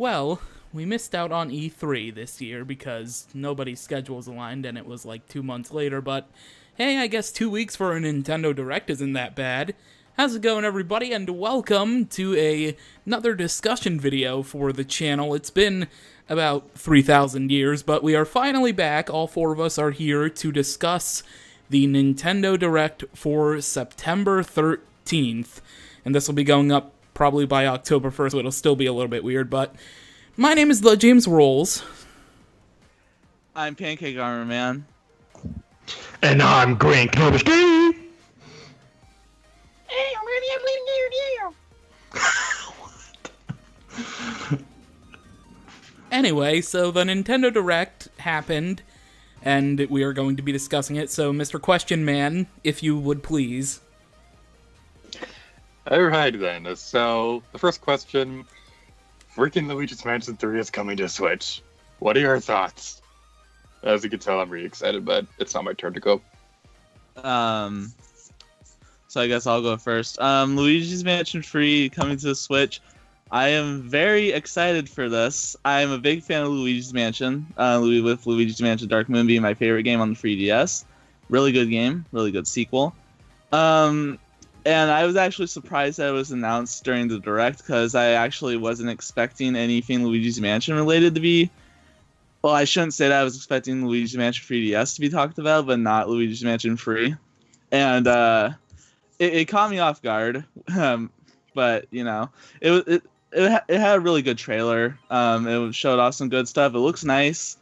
Well, we missed out on E3 this year because nobody's schedules aligned and it was like 2 months later, but hey, I guess 2 weeks for a Nintendo Direct isn't that bad. How's it going, everybody, and welcome to another discussion video for the channel. It's been about 3,000 years, but we are finally back. All four of us are here to discuss the Nintendo Direct for September 13th, and this will be going up probably by October 1st, so it'll still be a little bit weird, but my name is TheJamesRolls. I'm Pancake Armor Man. And I'm Green Cobblestone. Hey, I'm Anyway, so the Nintendo Direct happened, and we are going to be discussing it, so Mr. Question Man, if you would please. Alright then, so the first question, freaking Luigi's Mansion 3 is coming to Switch. What are your thoughts? As you can tell, I'm really excited, but it's not my turn to go. So I guess I'll go first. Luigi's Mansion 3 coming to the Switch. I am very excited for this. I'm a big fan of Luigi's Mansion, with Luigi's Mansion Dark Moon being my favorite game on the 3DS. Really good game, really good sequel. And I was actually surprised that it was announced during the Direct, because I actually wasn't expecting anything Luigi's Mansion related to be. Well, I shouldn't say that. I was expecting Luigi's Mansion 3DS to be talked about, but not Luigi's Mansion 3. And it caught me off guard. But, you know, it had a really good trailer. It showed off some good stuff. It looks nice.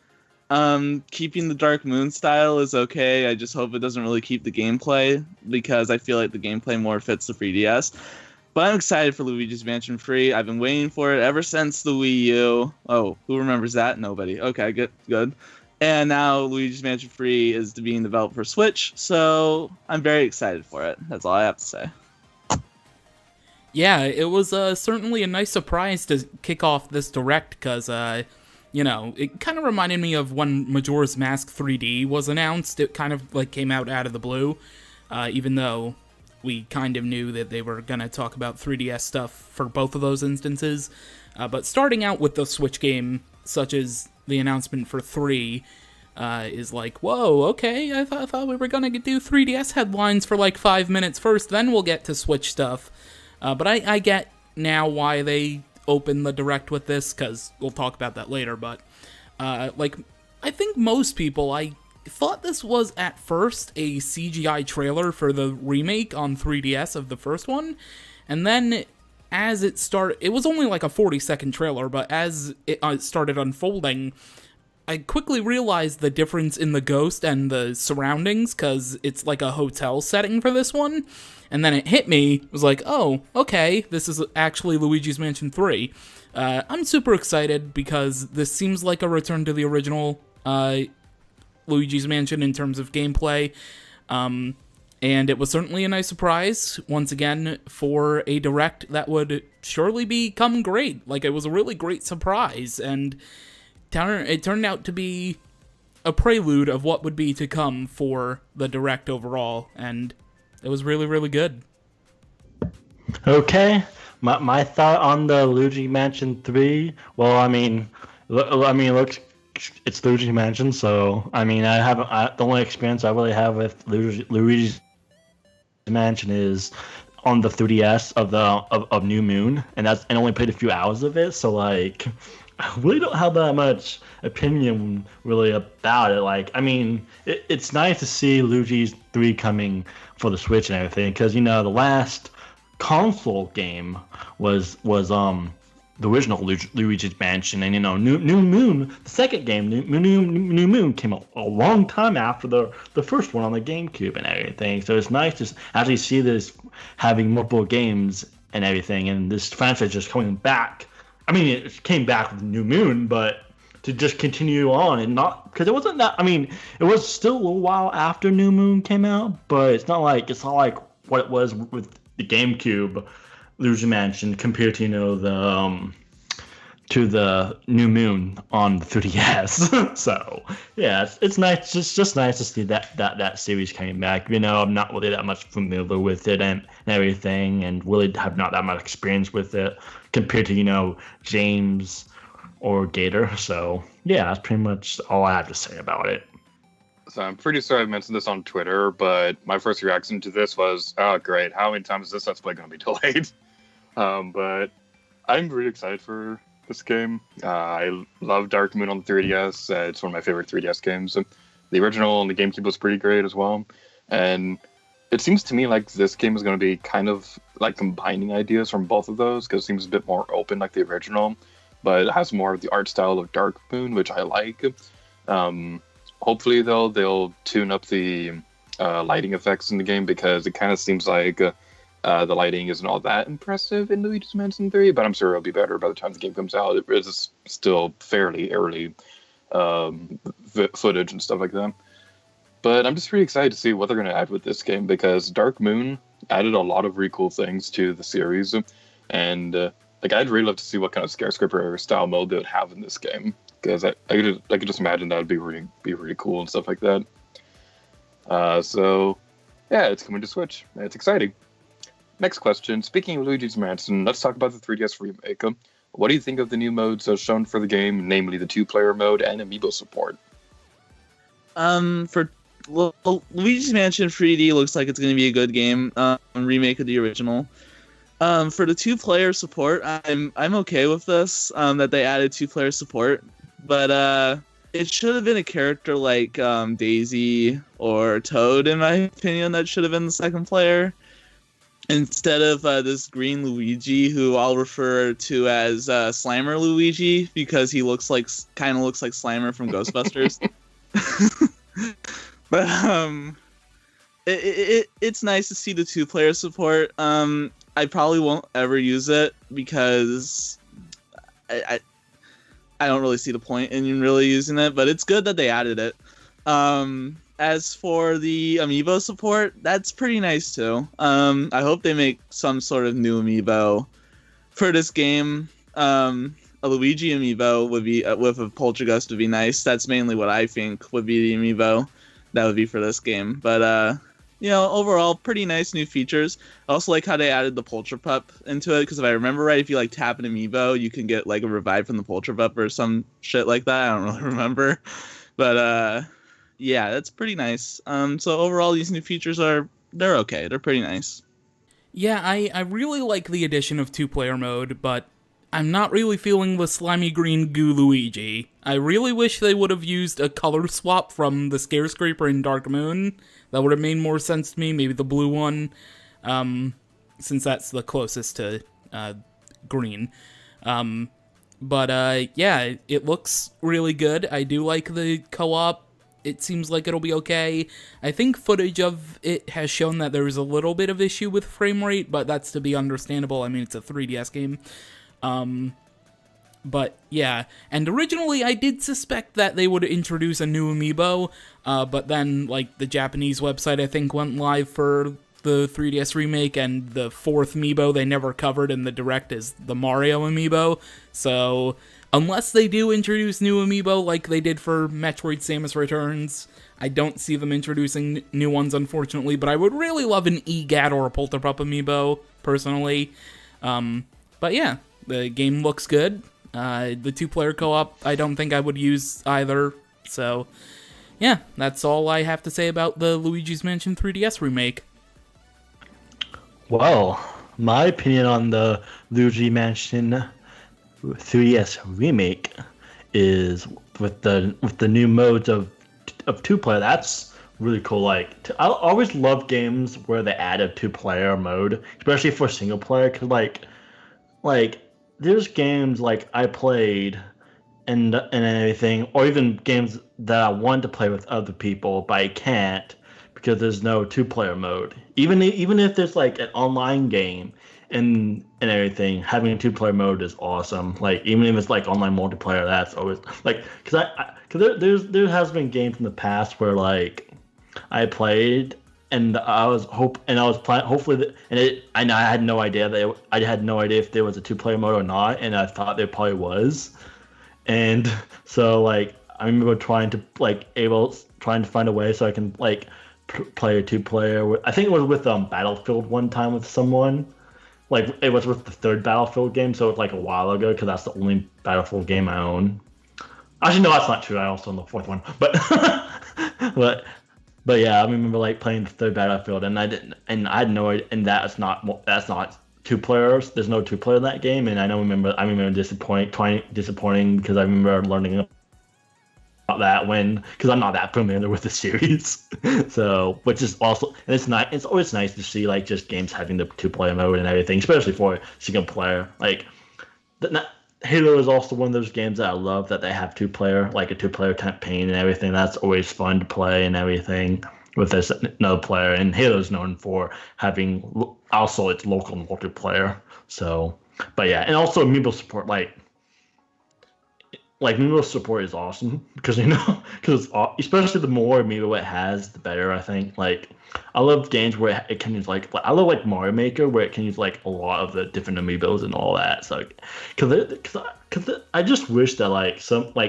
Keeping the Dark Moon style is okay. I just hope it doesn't really keep the gameplay, because I feel like the gameplay more fits the 3DS. But I'm excited for Luigi's Mansion 3. I've been waiting for it ever since the Wii U. Oh, who remembers that? Nobody. Okay, good. And now Luigi's Mansion 3 is being developed for Switch, so I'm very excited for it. That's all I have to say. Yeah, it was certainly a nice surprise to kick off this Direct, because, you know, it kind of reminded me of when Majora's Mask 3D was announced. It kind of, like, came out of the blue, even though we kind of knew that they were going to talk about 3DS stuff for both of those instances. But starting out with the Switch game, such as the announcement for 3, is like, whoa, okay, I thought we were going to do 3DS headlines for like 5 minutes first, then we'll get to Switch stuff. But I get now why they opened the Direct with this, because we'll talk about that later, but, like, I think most people, I thought this was at first a CGI trailer for the remake on 3DS of the first one, and then as it started, it was only like a 40-second trailer, but as it started unfolding, I quickly realized the difference in the ghost and the surroundings, because it's like a hotel setting for this one, and then it hit me. It was like, oh, okay, this is actually Luigi's Mansion 3. I'm super excited, because this seems like a return to the original Luigi's Mansion in terms of gameplay, and it was certainly a nice surprise, once again, for a Direct that would surely become great. Like, it was a really great surprise, and it turned out to be a prelude of what would be to come for the Direct overall, and it was really, really good. Okay, my thought on the Luigi Mansion 3. Well, I mean, it looks, it's Luigi Mansion, so I mean, the only experience I really have with Luigi's Mansion is on the 3DS of New Moon, and only played a few hours of it, so like, I really don't have that much opinion really about it. Like, I mean, it's nice to see Luigi's 3 coming for the Switch and everything, because, you know, the last console game was the original Luigi's Mansion, and, you know, New Moon, the second game, New Moon came a long time after the first one on the GameCube and everything. So it's nice to actually see this having multiple games and everything, and this franchise just coming back. I mean, it came back with New Moon, but to just continue on and not, because it wasn't that. I mean, it was still a little while after New Moon came out, but it's not like what it was with the GameCube Luigi Mansion compared to, you know, the New Moon on the 3DS. So yeah, it's nice. Just nice to see that series coming back. You know, I'm not really that much familiar with it and everything, and really have not that much experience with it compared to, you know, James or Gator. So yeah, that's pretty much all I have to say about it. So I'm pretty sure I mentioned this on Twitter, but my first reaction to this was, oh, great. How many times is this Let's Play going to be delayed? But I'm really excited for this game. I love Dark Moon on the 3DS. It's one of my favorite 3DS games. The original on the GameCube was pretty great as well. And it seems to me like this game is going to be kind of like combining ideas from both of those, because it seems a bit more open like the original, but it has more of the art style of Dark Moon, which I like. Hopefully, though, they'll tune up the lighting effects in the game, because it kind of seems like the lighting isn't all that impressive in Luigi's Mansion 3, but I'm sure it'll be better by the time the game comes out. It is still fairly early footage and stuff like that. But I'm just really excited to see what they're going to add with this game, because Dark Moon added a lot of really cool things to the series, and like I'd really love to see what kind of skyscraper style mode they would have in this game, because I could just imagine that would be really cool and stuff like that. So yeah, it's coming to Switch. It's exciting. Next question. Speaking of Luigi's Mansion, let's talk about the 3DS remake. What do you think of the new modes shown for the game, namely the 2-player mode and amiibo support? Luigi's Mansion 3D looks like it's going to be a good game. Remake of the original. For the 2-player support, I'm okay with this. That they added 2-player support, but it should have been a character like Daisy or Toad, in my opinion. That should have been the 2nd player, instead of this green Luigi, who I'll refer to as Slimer Luigi, because he kind of looks like Slimer from Ghostbusters. But it's nice to see the 2-player support. I probably won't ever use it, because I don't really see the point in really using it, but it's good that they added it. As for the amiibo support, that's pretty nice too. I hope they make some sort of new amiibo for this game. A Luigi amiibo would be with a Poltergust would be nice. That's mainly what I think would be the amiibo that would be for this game. But overall, pretty nice new features. I also like how they added the Polterpup into it, because if I remember right, if you like tap an amiibo, you can get like a revive from the Polterpup or some shit like that. I don't really remember, but yeah, that's pretty nice. So overall, these new features they're okay. They're pretty nice. Yeah, I really like the addition of 2-player mode, but I'm not really feeling the slimy green goo Luigi. I really wish they would have used a color swap from the skyscraper in Dark Moon. That would have made more sense to me. Maybe the blue one, since that's the closest to green. But yeah, it looks really good. I do like the co-op. It seems like it'll be okay. I think footage of it has shown that there is a little bit of issue with frame rate, but that's to be understandable. I mean, it's a 3DS game. But yeah, and originally I did suspect that they would introduce a new amiibo, but then like the Japanese website I think went live for the 3DS remake, and the 4th amiibo they never covered in the direct is the Mario amiibo. So unless they do introduce new amiibo like they did for Metroid Samus Returns, I don't see them introducing new ones, unfortunately, but I would really love an EGAT or a Polterpup amiibo, personally. But yeah, the game looks good. The 2-player co-op, I don't think I would use either. So, yeah, that's all I have to say about the Luigi's Mansion 3DS remake. Well, my opinion on the Luigi Mansion 3DS remake is with the new modes of 2-player. That's really cool. Like, I always love games where they add a 2-player mode, especially for single player. Cause like there's games like I played and everything, or even games that I want to play with other people, but I can't because there's no 2-player mode. Even if there's like an online game and everything, having a 2-player mode is awesome. Like even if it's like online multiplayer, that's always like because there has been games in the past where like I played and I hopefully I had no idea if there was a 2-player mode or not, and I thought there probably was. And so like I remember trying to find a way so I can like play a 2-player. I think it was with Battlefield one time with someone, like it was with the third Battlefield game, so it's like a while ago because that's the only Battlefield game I own. Actually, no, that's not true. I also own the fourth one, but but but yeah, I remember like playing the third Battlefield, and I had no idea, and that's not two players. There's no two player in that game, and I remember disappointing because I remember learning about that because I'm not that familiar with the series. So, which is also, and it's not, it's always nice to see like just games having the two player mode and everything, especially for single player. Like, Halo is also one of those games that I love that they have two player, like a two player campaign and everything. That's always fun to play and everything with this another player. And Halo is known for having also its local multiplayer. So, but yeah, and also amiibo support, like amiibo support is awesome because especially the more amiibo it has, the better. I think like I love games where it can use I love like Mario Maker where it can use like a lot of the different amiibos and all that. So because I just wish that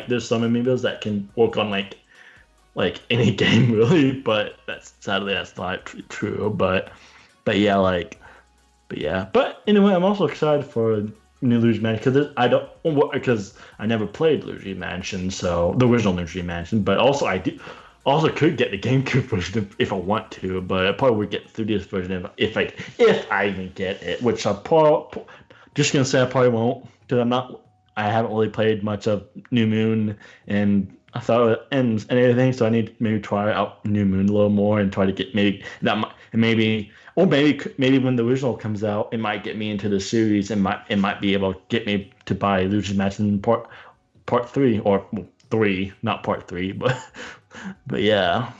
there's some amiibos that can work on like any game really, but sadly that's not true. But anyway, I'm also excited for New Luigi Mansion because I never played Luigi Mansion, so the original Luigi Mansion. But also also could get the GameCube version if I want to, but I probably would get the 3DS version if I even get it, which I probably just gonna say I probably won't because I haven't really played much of New Moon and I thought it ends and everything, so I need to maybe try out New Moon a little more and try to get maybe when the original comes out, it might get me into the series and it might be able to get me to buy Luigi Mansion part 3 or 3, not part 3, but yeah,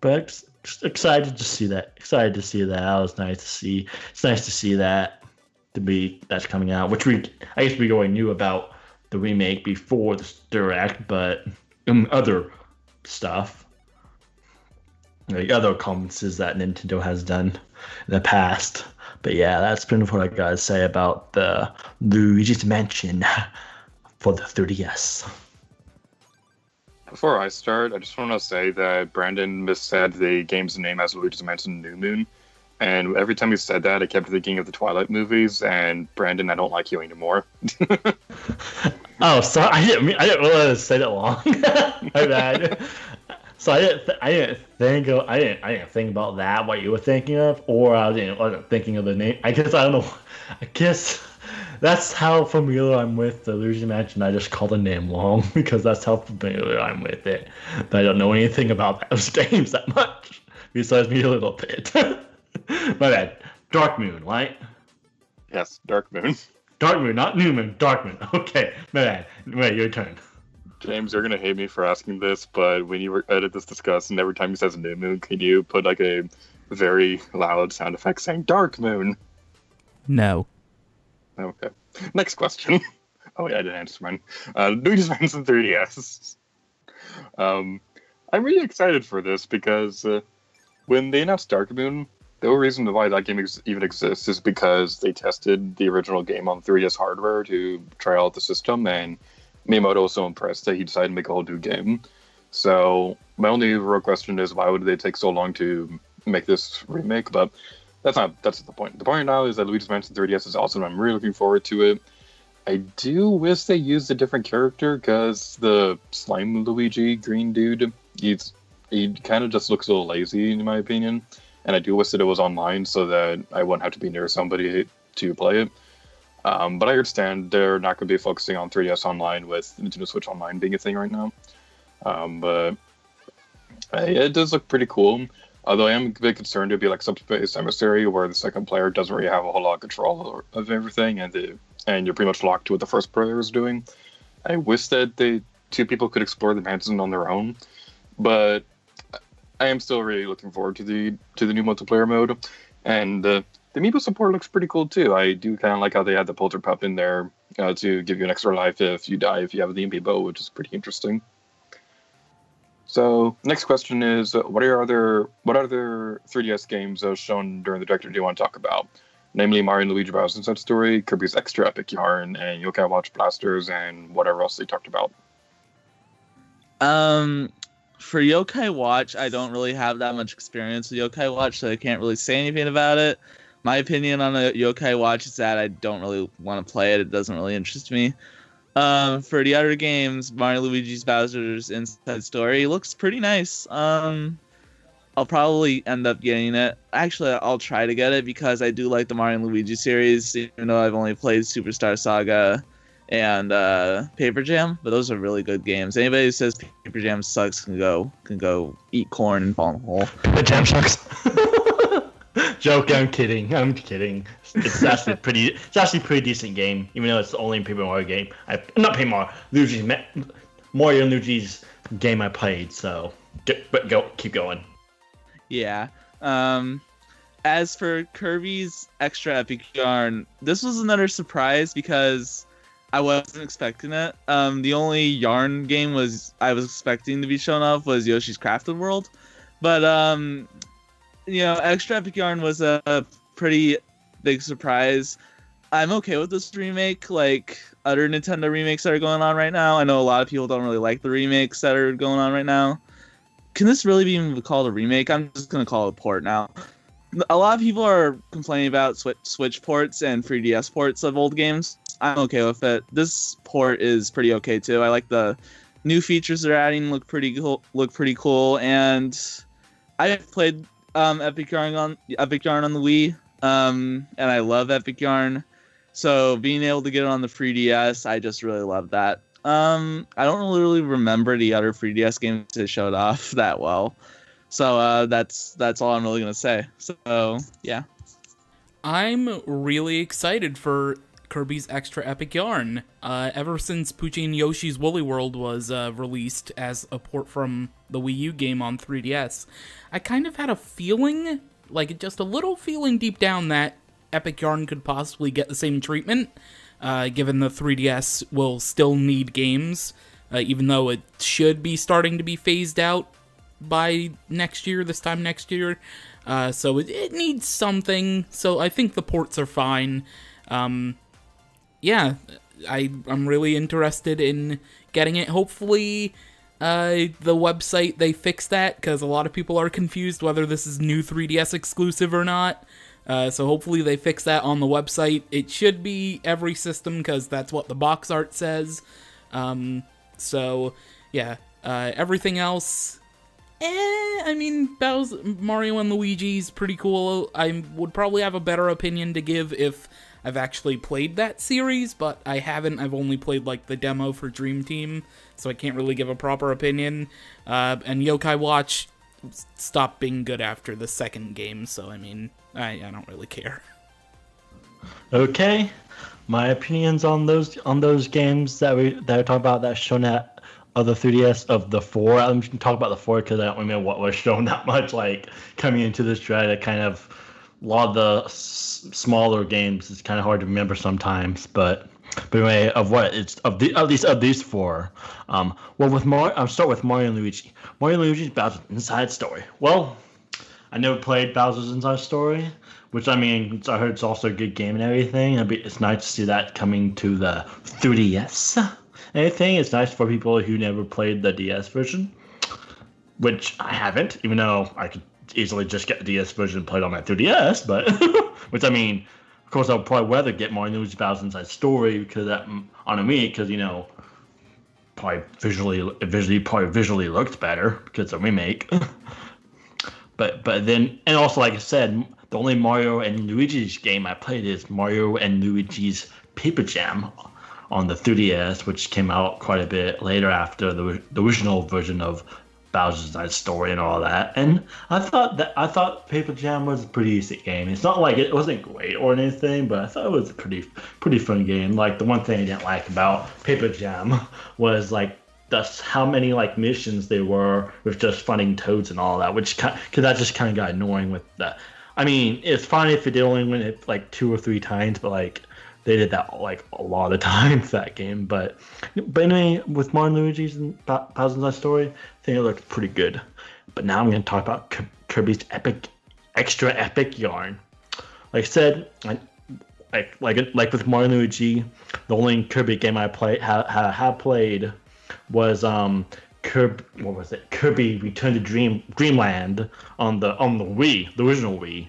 but excited to see that. Excited to see that. That was nice to see. It's nice to see that that's coming out, which I guess we already knew about the remake before the direct, but other stuff. Like other conferences that Nintendo has done in the past. But yeah, that's been what I gotta say about the Luigi's Mansion for the 3DS. Before I start, I just want to say that Brandon missaid the game's name as Luigi's Mansion New Moon. And every time he said that, I kept thinking of the Twilight movies, and Brandon, I don't like you anymore. Oh, sorry, I didn't realize to say that wrong. My bad. So I didn't think about that, what you were thinking of, or I wasn't thinking of the name. I guess I don't know. I guess that's how familiar I'm with the Luigi Mansion. I just call the name wrong because that's how familiar I'm with it. But I don't know anything about those games that much, besides me a little bit. My bad. Dark Moon, right? Yes, Dark Moon. Dark Moon, not New Moon. Dark Moon. Okay, my bad. Wait, your turn. James, you're gonna hate me for asking this, but when you edit this discussing, every time he says New Moon, can you put like a very loud sound effect saying Dark Moon? No. Okay. Next question. Oh yeah, I didn't answer mine. Luigi's Mansion 3DS. I'm really excited for this because when they announced Dark Moon, the only reason why that game even exists is because they tested the original game on 3DS hardware to try out the system, and Miyamoto was so impressed that he decided to make a whole new game. So my only real question is, why would they take so long to make this remake? But that's the point. The point now is that Luigi's Mansion 3DS is awesome. I'm really looking forward to it. I do wish they used a different character because the slime Luigi green dude, he kind of just looks a little lazy in my opinion. And I do wish that it was online so that I wouldn't have to be near somebody to play it. But I understand they're not going to be focusing on 3DS Online with Nintendo Switch Online being a thing right now. But it does look pretty cool. Although I am a bit concerned it'd be like Subspace Emissary, where the second player doesn't really have a whole lot of control of everything, and you're pretty much locked to what the first player is doing. I wish that the two people could explore the mansion on their own, but I am still really looking forward to the new multiplayer mode, and the amiibo support looks pretty cool too. I do kind of like how they had the Polter Pup in there to give you an extra life if you die if you have the amiibo, which is pretty interesting. So next question is, what other 3DS games shown during the Direct do you want to talk about? Namely, Mario and Luigi Bowser's Inside Story, Kirby's Extra Epic Yarn, and Yokai Watch Blasters, and whatever else they talked about. For Yokai Watch, I don't really have that much experience with Yokai Watch, so I can't really say anything about it. My opinion on a Yokai Watch is that I don't really want to play it. It doesn't really interest me. For the other games, Mario Luigi's Bowser's Inside Story looks pretty nice. I'll probably end up getting it. Actually, I'll try to get it because I do like the Mario and Luigi series, even though I've only played Superstar Saga and Paper Jam, but those are really good games. Anybody who says Paper Jam sucks can go eat corn and fall in a hole. The jam sucks. Joke, I'm kidding. It's actually pretty decent game, even though it's the only Paper Mario game. Not Paper Mario, Mario and Luigi's game I played. So, keep going. Yeah. As for Kirby's Extra Epic Yarn, this was another surprise because I wasn't expecting it. The only Yarn game I was expecting to be shown off was Yoshi's Crafted World, but Extra Epic Yarn was a pretty big surprise. I'm okay with this remake, like other Nintendo remakes that are going on right now. I know a lot of people don't really like the remakes that are going on right now. Can this really be even called a remake? I'm just going to call it a port now. A lot of people are complaining about Switch ports and 3DS ports of old games. I'm okay with it. This port is pretty okay too. I like the new features they're adding. Look pretty cool. And I played Epic Yarn on the Wii, and I love Epic Yarn. So being able to get it on the 3DS, I just really love that. I don't really remember the other 3DS games that showed off that well. So that's all I'm really gonna say. So yeah, I'm really excited for Kirby's Extra Epic Yarn. Ever since Poochy and Yoshi's Woolly World was released as a port from the Wii U game on 3DS, I kind of had a feeling, like just a little feeling deep down, that Epic Yarn could possibly get the same treatment, given the 3DS will still need games, even though it should be starting to be phased out by this time next year. So it needs something, so I think the ports are fine. Yeah, I'm really interested in getting it. Hopefully, the website, they fix that, because a lot of people are confused whether this is new 3DS exclusive or not. So hopefully they fix that on the website. It should be every system, because that's what the box art says. So, yeah, everything else... I mean, Mario and Luigi's pretty cool. I would probably have a better opinion to give if I've actually played that series, but I haven't. I've only played, like, the demo for Dream Team, so I can't really give a proper opinion. And Yokai Watch stopped being good after the second game, so, I mean, I don't really care. Okay, my opinions on those games that I talked about that's shown at of the 3DS of the 4. I'm just gonna talk about the 4 because I don't remember what was shown that much. Like coming into this dread, I kind of a lot of the smaller games. It's kind of hard to remember sometimes, but anyway, at least of these 4. Well, with Mario, I'll start with Mario and Luigi. Mario and Luigi's Bowser's Inside Story. Well, I never played Bowser's Inside Story, which I mean, I heard it's also a good game and everything. It's nice to see that coming to the 3DS. Anything. It's nice for people who never played the DS version, which I haven't, even though I could easily just get the DS version and play it on my 3DS. But which I mean, of course, I'll probably rather get Mario and Luigi's Bowser's Inside Story because that on a Wii, because probably visually looked better because it's a remake. but then, and also like I said, the only Mario and Luigi's game I played is Mario and Luigi's Paper Jam on the 3DS, which came out quite a bit later after the original version of Bowser's Inside Story and all that. And I thought Paper Jam was a pretty decent game. It's not like it wasn't great or anything, but I thought it was a pretty fun game. Like the one thing I didn't like about Paper Jam was like that's how many like missions there were with just finding toads and all that, which because that just kind of got annoying with that. I mean, it's fine if they only win it like 2 or 3 times, but like they did that like a lot of times that game. But anyway, with Mario and Luigi's and Bowser's Inside Story, I think it looked pretty good. But now I'm going to talk about Kirby's Extra Epic Yarn. Like I said, like with Mario and Luigi, the only Kirby game I have played was Kirby Return to Dreamland on the Wii, the original Wii,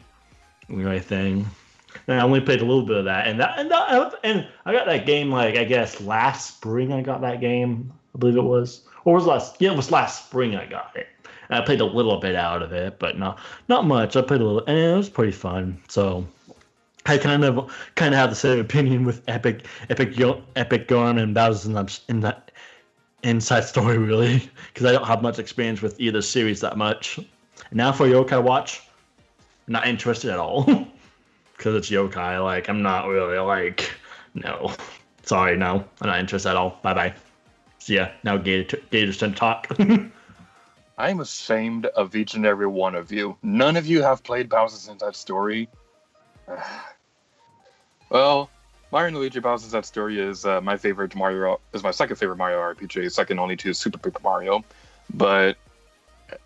thing. And I only played a little bit of that, and I got that game like I guess last spring. I got that game, I believe it was, or was last? Yeah, it was last spring. I got it. And I played a little bit out of it, but not much. I played a little, and it was pretty fun. So I kind of have the same opinion with Epic G.A.M.E and Bowser's in that Inside Story really, because I don't have much experience with either series that much. And now for Yokai Watch, not interested at all. Because it's yokai, like, I'm not really, like, no. Sorry, no. I'm not interested at all. Bye-bye. See ya. Now Gator's turn to talk. I'm ashamed of each and every one of you. None of you have played Bowser's Inside Story. Well, Mario and Luigi Bowser's Inside Story is my second favorite Mario RPG, second only to Super Paper Mario. But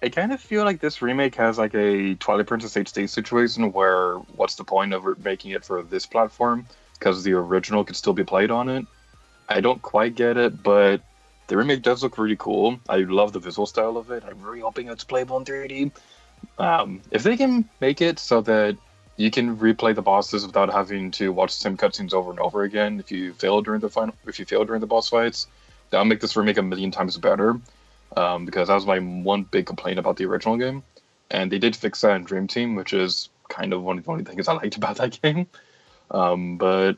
I kind of feel like this remake has like a Twilight Princess HD situation where what's the point of making it for this platform? Because the original could still be played on it. I don't quite get it, but the remake does look really cool. I love the visual style of it. I'm really hoping it's playable in 3D. If they can make it so that you can replay the bosses without having to watch the same cutscenes over and over again if you fail during the boss fights, that'll make this remake a million times better. Because that was my one big complaint about the original game. And they did fix that in Dream Team, which is kind of one of the only things I liked about that game. But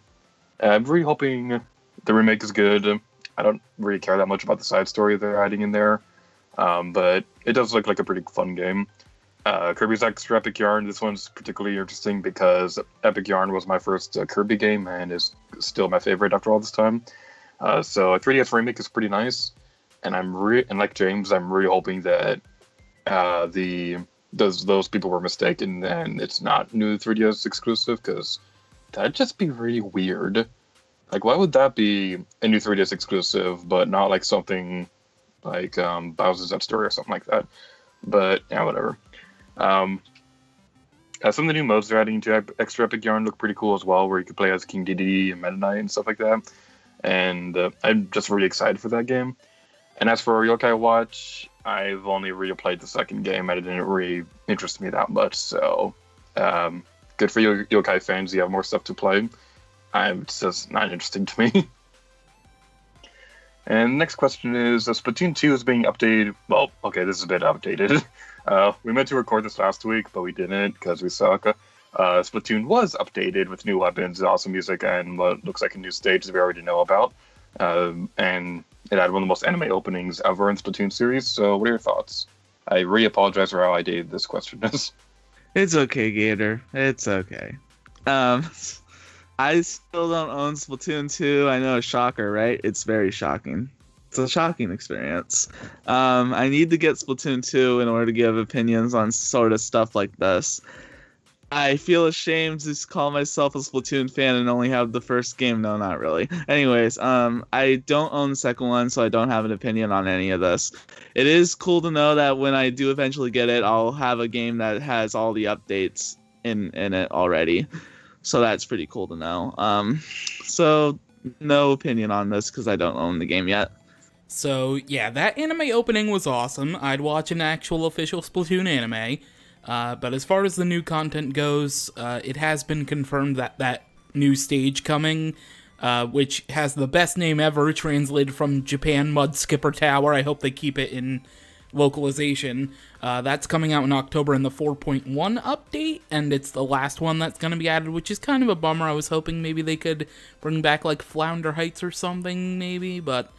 I'm really hoping the remake is good. I don't really care that much about the side story they're adding in there. But it does look like a pretty fun game. Kirby's Extra Epic Yarn, this one's particularly interesting because Epic Yarn was my first Kirby game and is still my favorite after all this time. So a 3DS remake is pretty nice. And and like James, I'm really hoping that those people were mistaken and it's not new 3DS exclusive, because that'd just be really weird. Like, why would that be a new 3DS exclusive, but not like something like Bowser's Inside Story or something like that? But yeah, whatever. Some of the new modes they're adding to Extra Epic Yarn look pretty cool as well, where you could play as King Dedede and Meta Knight and stuff like that. And I'm just really excited for that game. And as for Yokai Watch, I've only really played the second game and it didn't really interest me that much. So, good for you, Yokai fans. You have more stuff to play. It's just not interesting to me. And next question is, Splatoon 2 is being updated. Well, okay, this is a bit outdated. We meant to record this last week, but we didn't because we suck. Splatoon was updated with new weapons, awesome music, and what looks like a new stage that we already know about. And it had one of the most anime openings ever in Splatoon series. So what are your thoughts? I really apologize for how outdated this question is. It's okay, Gator. It's okay. I still don't own Splatoon 2. I know, shocker, right? It's very shocking. It's a shocking experience. I need to get Splatoon 2 in order to give opinions on sort of stuff like this. I feel ashamed to call myself a Splatoon fan and only have the first game. No, not really. Anyways, I don't own the second one, so I don't have an opinion on any of this. It is cool to know that when I do eventually get it, I'll have a game that has all the updates in it already. So that's pretty cool to know. So no opinion on this because I don't own the game yet. So yeah, that anime opening was awesome. I'd watch an actual official Splatoon anime. But as far as the new content goes, it has been confirmed that new stage coming, which has the best name ever, translated from Japan, Mud Skipper Tower. I hope they keep it in localization. That's coming out in October in the 4.1 update, and it's the last one that's going to be added, which is kind of a bummer. I was hoping maybe they could bring back, like, Flounder Heights or something, maybe, but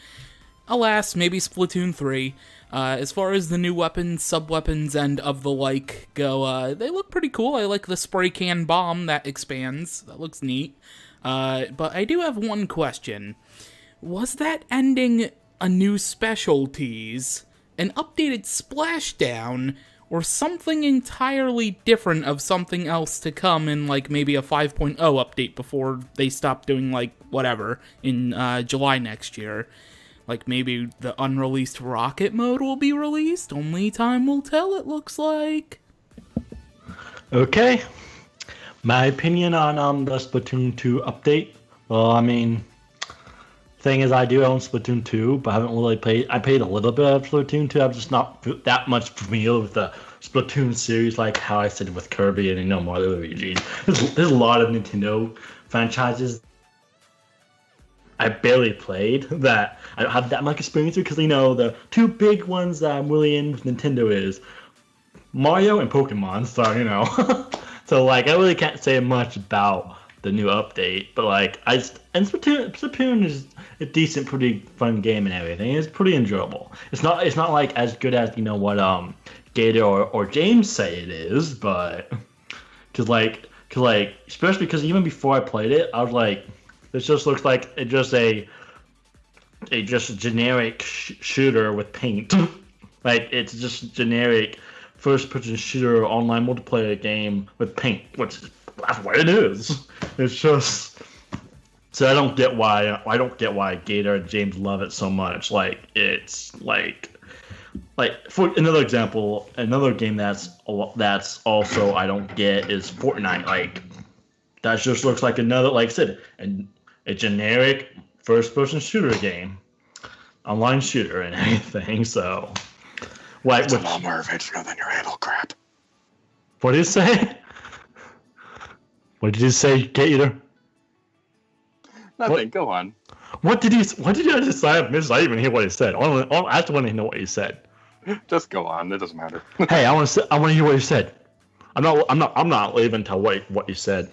alas, maybe Splatoon 3. As far as the new weapons, sub-weapons, and of the like go, they look pretty cool. I like the spray can bomb that expands. That looks neat. But I do have one question. Was that ending a new specialties, an updated splashdown, or something entirely different of something else to come in, like, maybe a 5.0 update before they stop doing, like, whatever, in July next year? Like, maybe the unreleased Rocket mode will be released? Only time will tell, it looks like. Okay. My opinion on the Splatoon 2 update. Well, I mean, thing is, I do own Splatoon 2, but I haven't really played. I played a little bit of Splatoon 2. I'm just not that much familiar with the Splatoon series, like how I said with Kirby and Mario Luigi. There's a lot of Nintendo franchises I barely played that I don't have that much experience with because the two big ones that I'm really in with Nintendo is Mario and Pokemon. So so like I really can't say much about the new update, but like Splatoon is a decent, pretty fun game and everything. It's pretty enjoyable. It's not like as good as what Gator or James say it is, but because especially because even before I played it, I was like, this just looks like it just a generic shooter with paint. Like it's just generic first-person shooter online multiplayer game with paint, which that's what it is. It's just so I don't get why Gator and James love it so much. Like it's like for another example, another game that's also I don't get is Fortnite. Like that just looks like another, like I said, a generic first-person shooter game, online shooter and everything. So. It's a lot more original than your Halo crap. What did you say? What did you say, Gator? Nothing. Go on. What did you just say? I didn't even hear what he said. I just want to know what he said. Just go on. It doesn't matter. Hey, I want to hear what you said. I'm not leaving until what you said.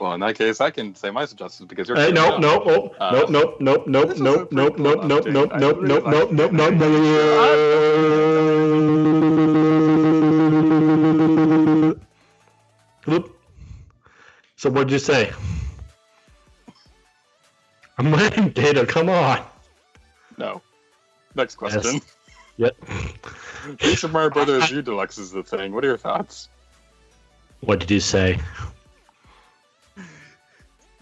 Well, in that case, I can say my suggestions because you're. Hey, nope. So what'd you say? I'm waiting, Gator. Come on. No. Next question. Yes. Yep. Super Mario Brothers U Deluxe is the thing. What are your thoughts? What did you say?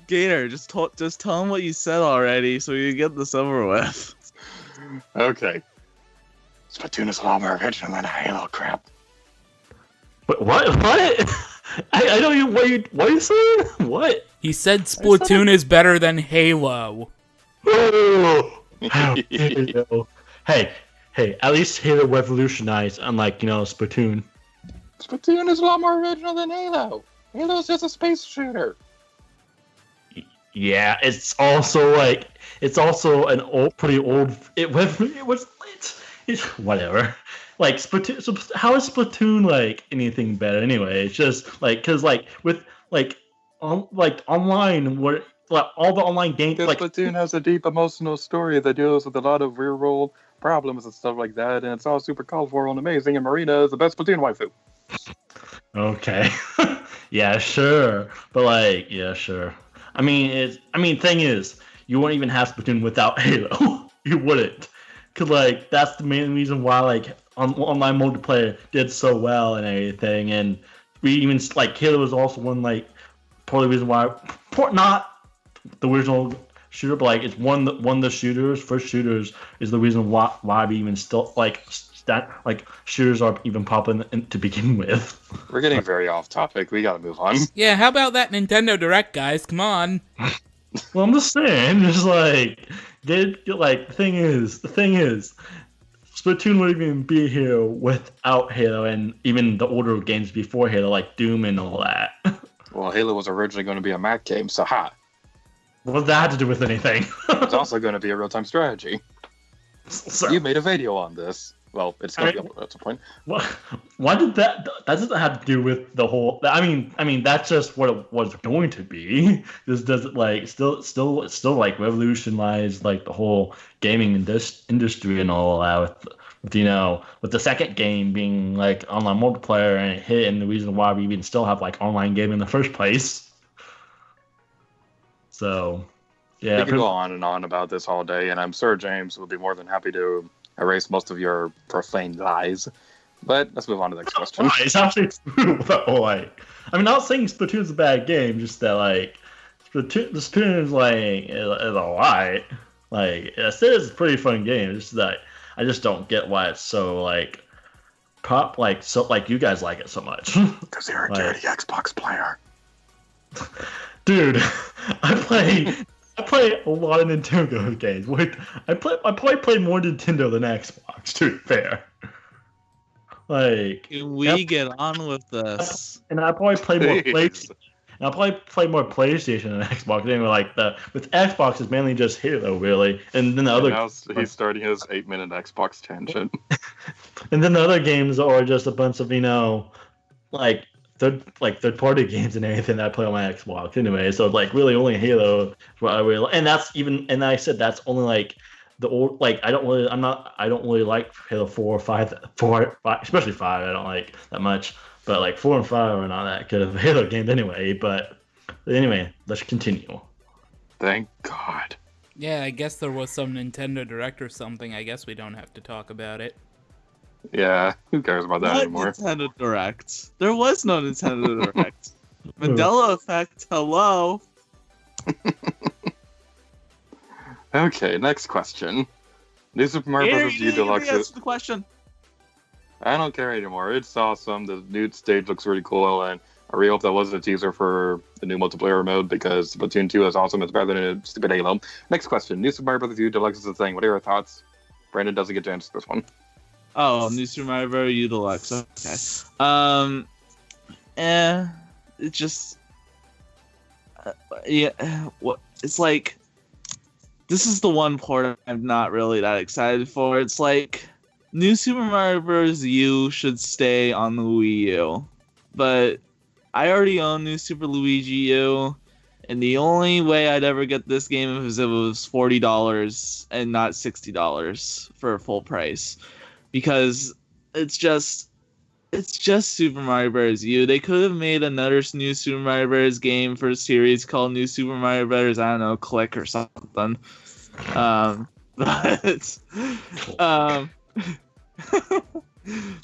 Gator, just tell him what you said already, so we can get this over with. Okay. Splatoon is a lot more original than Halo crap. But what? I don't even. What are you saying? What? He said Splatoon is better than Halo. Oh, hey, at least Halo revolutionized, unlike Splatoon. Splatoon is a lot more original than Halo. Halo's just a space shooter. Yeah, it's also an pretty old. It's whatever. Like Splatoon. So how is Splatoon like anything better anyway? It's just because with online all the online games. Because Splatoon has a deep emotional story that deals with a lot of real world problems and stuff like that, and it's all super colorful and amazing. And Marina is the best Splatoon waifu. Okay. Yeah, sure. But sure. Thing is, you wouldn't even have Splatoon without Halo. You wouldn't, cause that's the main reason why online multiplayer did so well and everything. And we even Halo was also one part of the reason why, not the original shooter, but it's one of the first shooters is the reason why we even still shooters are even popping to begin with. We're getting very off topic. We gotta move on. Yeah, how about that Nintendo Direct, guys? Come on. Well, I'm just saying, just the thing is, Splatoon wouldn't even be here without Halo and even the older games before Halo, like Doom and all that. Well, Halo was originally going to be a Mac game, so What does that have to do with anything? It's also going to be a real-time strategy. So, You made a video on this. Well, it's going to be at some point. Why did that doesn't have to do with the whole? I mean that's just what it was going to be. This doesn't still revolutionize the whole gaming industry and all that with the second game being online multiplayer and it hit, and the reason why we even still have online gaming in the first place. So yeah, we could go on and on about this all day, and I'm sure James will be more than happy to erase most of your profane lies. But let's move on to the next question. It's actually true. Not saying Splatoon's a bad game, just that Splatoon is alright. It's a pretty fun game. It's just that I just don't get why it's so you guys like it so much. Because you're a dirty Xbox player. Dude, I play a lot of Nintendo games. I probably play more Nintendo than Xbox, to be fair. Like, Can we get on with this? and I probably play more Jeez. And I'll probably play more PlayStation than Xbox. Anyway, like with Xbox, it's mainly just Halo, really, and then the And other, now he's starting his 8-minute Xbox tangent. and then the other games are just a bunch of like third party games and anything that I play on my Xbox. Anyway, so like really only Halo, is what I really, and that's even, and I said that's only like the old, like I don't really like Halo 4 or 5, especially 5. I don't like that much. But like 4 and 5 are not that good of Halo games anyway. But anyway, let's continue. Thank God. Yeah, I guess there was some Nintendo Direct or something. I guess we don't have to talk about it. Yeah, who cares about that What anymore? Nintendo Direct? There was no Nintendo Direct. Mandela Effect, hello? Okay, next question. New Super Mario Here, Bros. you U didn't Deluxe. answer the question. I don't care anymore. It's awesome. The new stage looks really cool, and I really hope that wasn't a teaser for the new multiplayer mode because Splatoon 2 is awesome. It's better than a stupid Halo. Next question. New Super Mario Bros. U Deluxe is a thing. What are your thoughts? Brandon doesn't get to answer this one. Oh, New Super Mario Bros. U Deluxe. Okay. It just, yeah. What? It's like, this is the one part I'm not really that excited for. It's like, New Super Mario Bros. U should stay on the Wii U, but I already own New Super Luigi U, and the only way I'd ever get this game is if it was $40 and not $60 for full price, because it's just Super Mario Bros. U. They could have made another new Super Mario Bros. Game for a series called New Super Mario Bros. I don't know, Click or something. But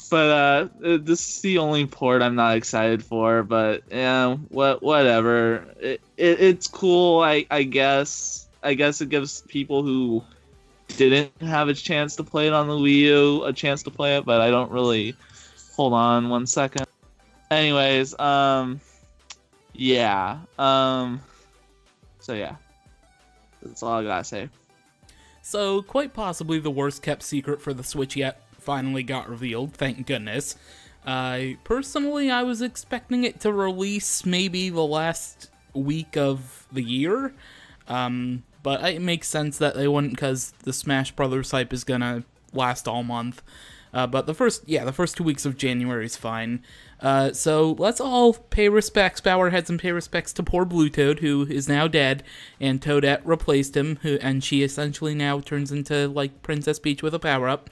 but this is the only port I'm not excited for. But yeah, whatever. It's cool. I guess it gives people who didn't have a chance to play it on the Wii U a chance to play it. But I don't really. Hold on 1 second. Anyways, yeah. So yeah, that's all I gotta say. So, quite possibly the worst kept secret for the Switch yet finally got revealed, thank goodness. Personally, I was expecting it to release maybe the last week of the year, but it makes sense that they wouldn't because the Smash Brothers hype is gonna last all month. But the first 2 weeks of January is fine. So let's all pay respects, bow our heads and pay respects to poor Blue Toad, who is now dead, and Toadette replaced him, and she essentially now turns into, like, Princess Peach with a power-up.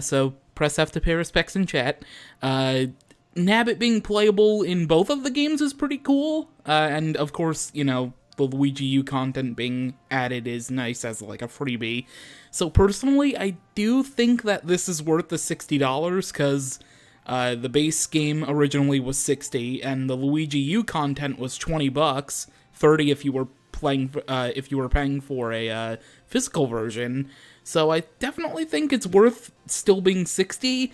So press F to pay respects in chat. Nabbit being playable in both of the games is pretty cool, and of course, you know, the Luigi U content being added is nice as, like, a freebie. So personally, I do think that this is worth the $60, because the base game originally was $60, and the Luigi U content was $20, $30 if you were paying for a physical version. So I definitely think it's worth still being $60.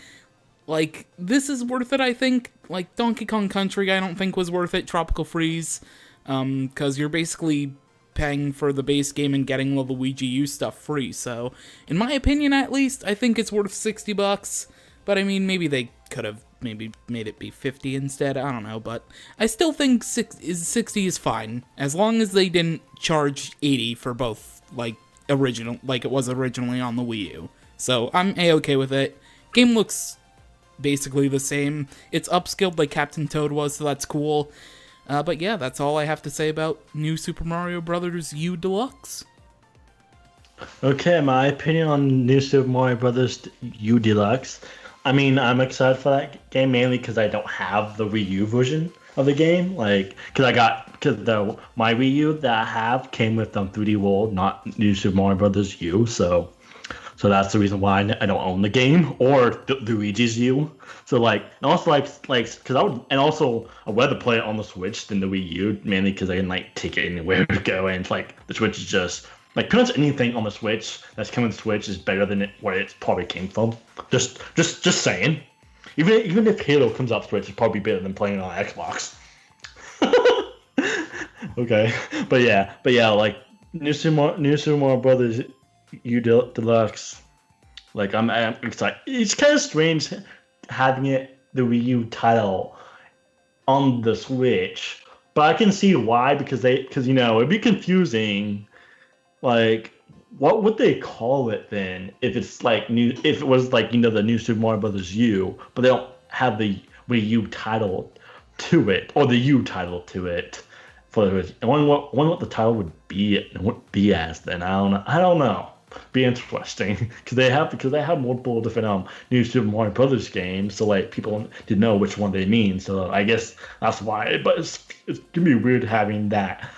Like, this is worth it, I think. Like, Donkey Kong Country, I don't think was worth it. Tropical Freeze, because you're basically paying for the base game and getting the Luigi U stuff free. So, in my opinion, at least, I think it's worth $60. But I mean, maybe they could have maybe made it be 50 instead. I don't know, but I still think 60 is fine as long as they didn't charge 80 for both, like it was originally on the Wii U. So I'm a-okay with it. Game looks basically the same. It's upscaled like Captain Toad was, so that's cool. But yeah, that's all I have to say about New Super Mario Bros. U Deluxe. Okay, my opinion on New Super Mario Bros. U Deluxe. I mean, I'm excited for that game mainly because I don't have the Wii U version of the game. Like, because my Wii U that I have came with 3D World, not New Super Mario Bros. U. So that's the reason why I don't own the game or the Luigi's U. So like, and also because I'd rather play it on the Switch than the Wii U, mainly because I can like take it anywhere to go, and like the Switch is just like pretty much anything on the Switch that's coming to the Switch is better than where it probably came from. Just saying. Even if Halo comes out Switch, it's probably better than playing it on Xbox. Okay, but yeah, like New Super Mario Brothers U Deluxe. Like I'm excited. It's kind of strange having it the Wii U title on the Switch, but I can see why because it'd be confusing. Like, what would they call it then if it's like new? If it was like the new Super Mario Brothers U, but they don't have the Wii U title to it or the U title to it. I wonder what the title would be as then. I don't know. Be interesting because they have multiple different new Super Mario Brothers games, so like people didn't know which one they mean. So I guess that's why. But it's gonna be weird having that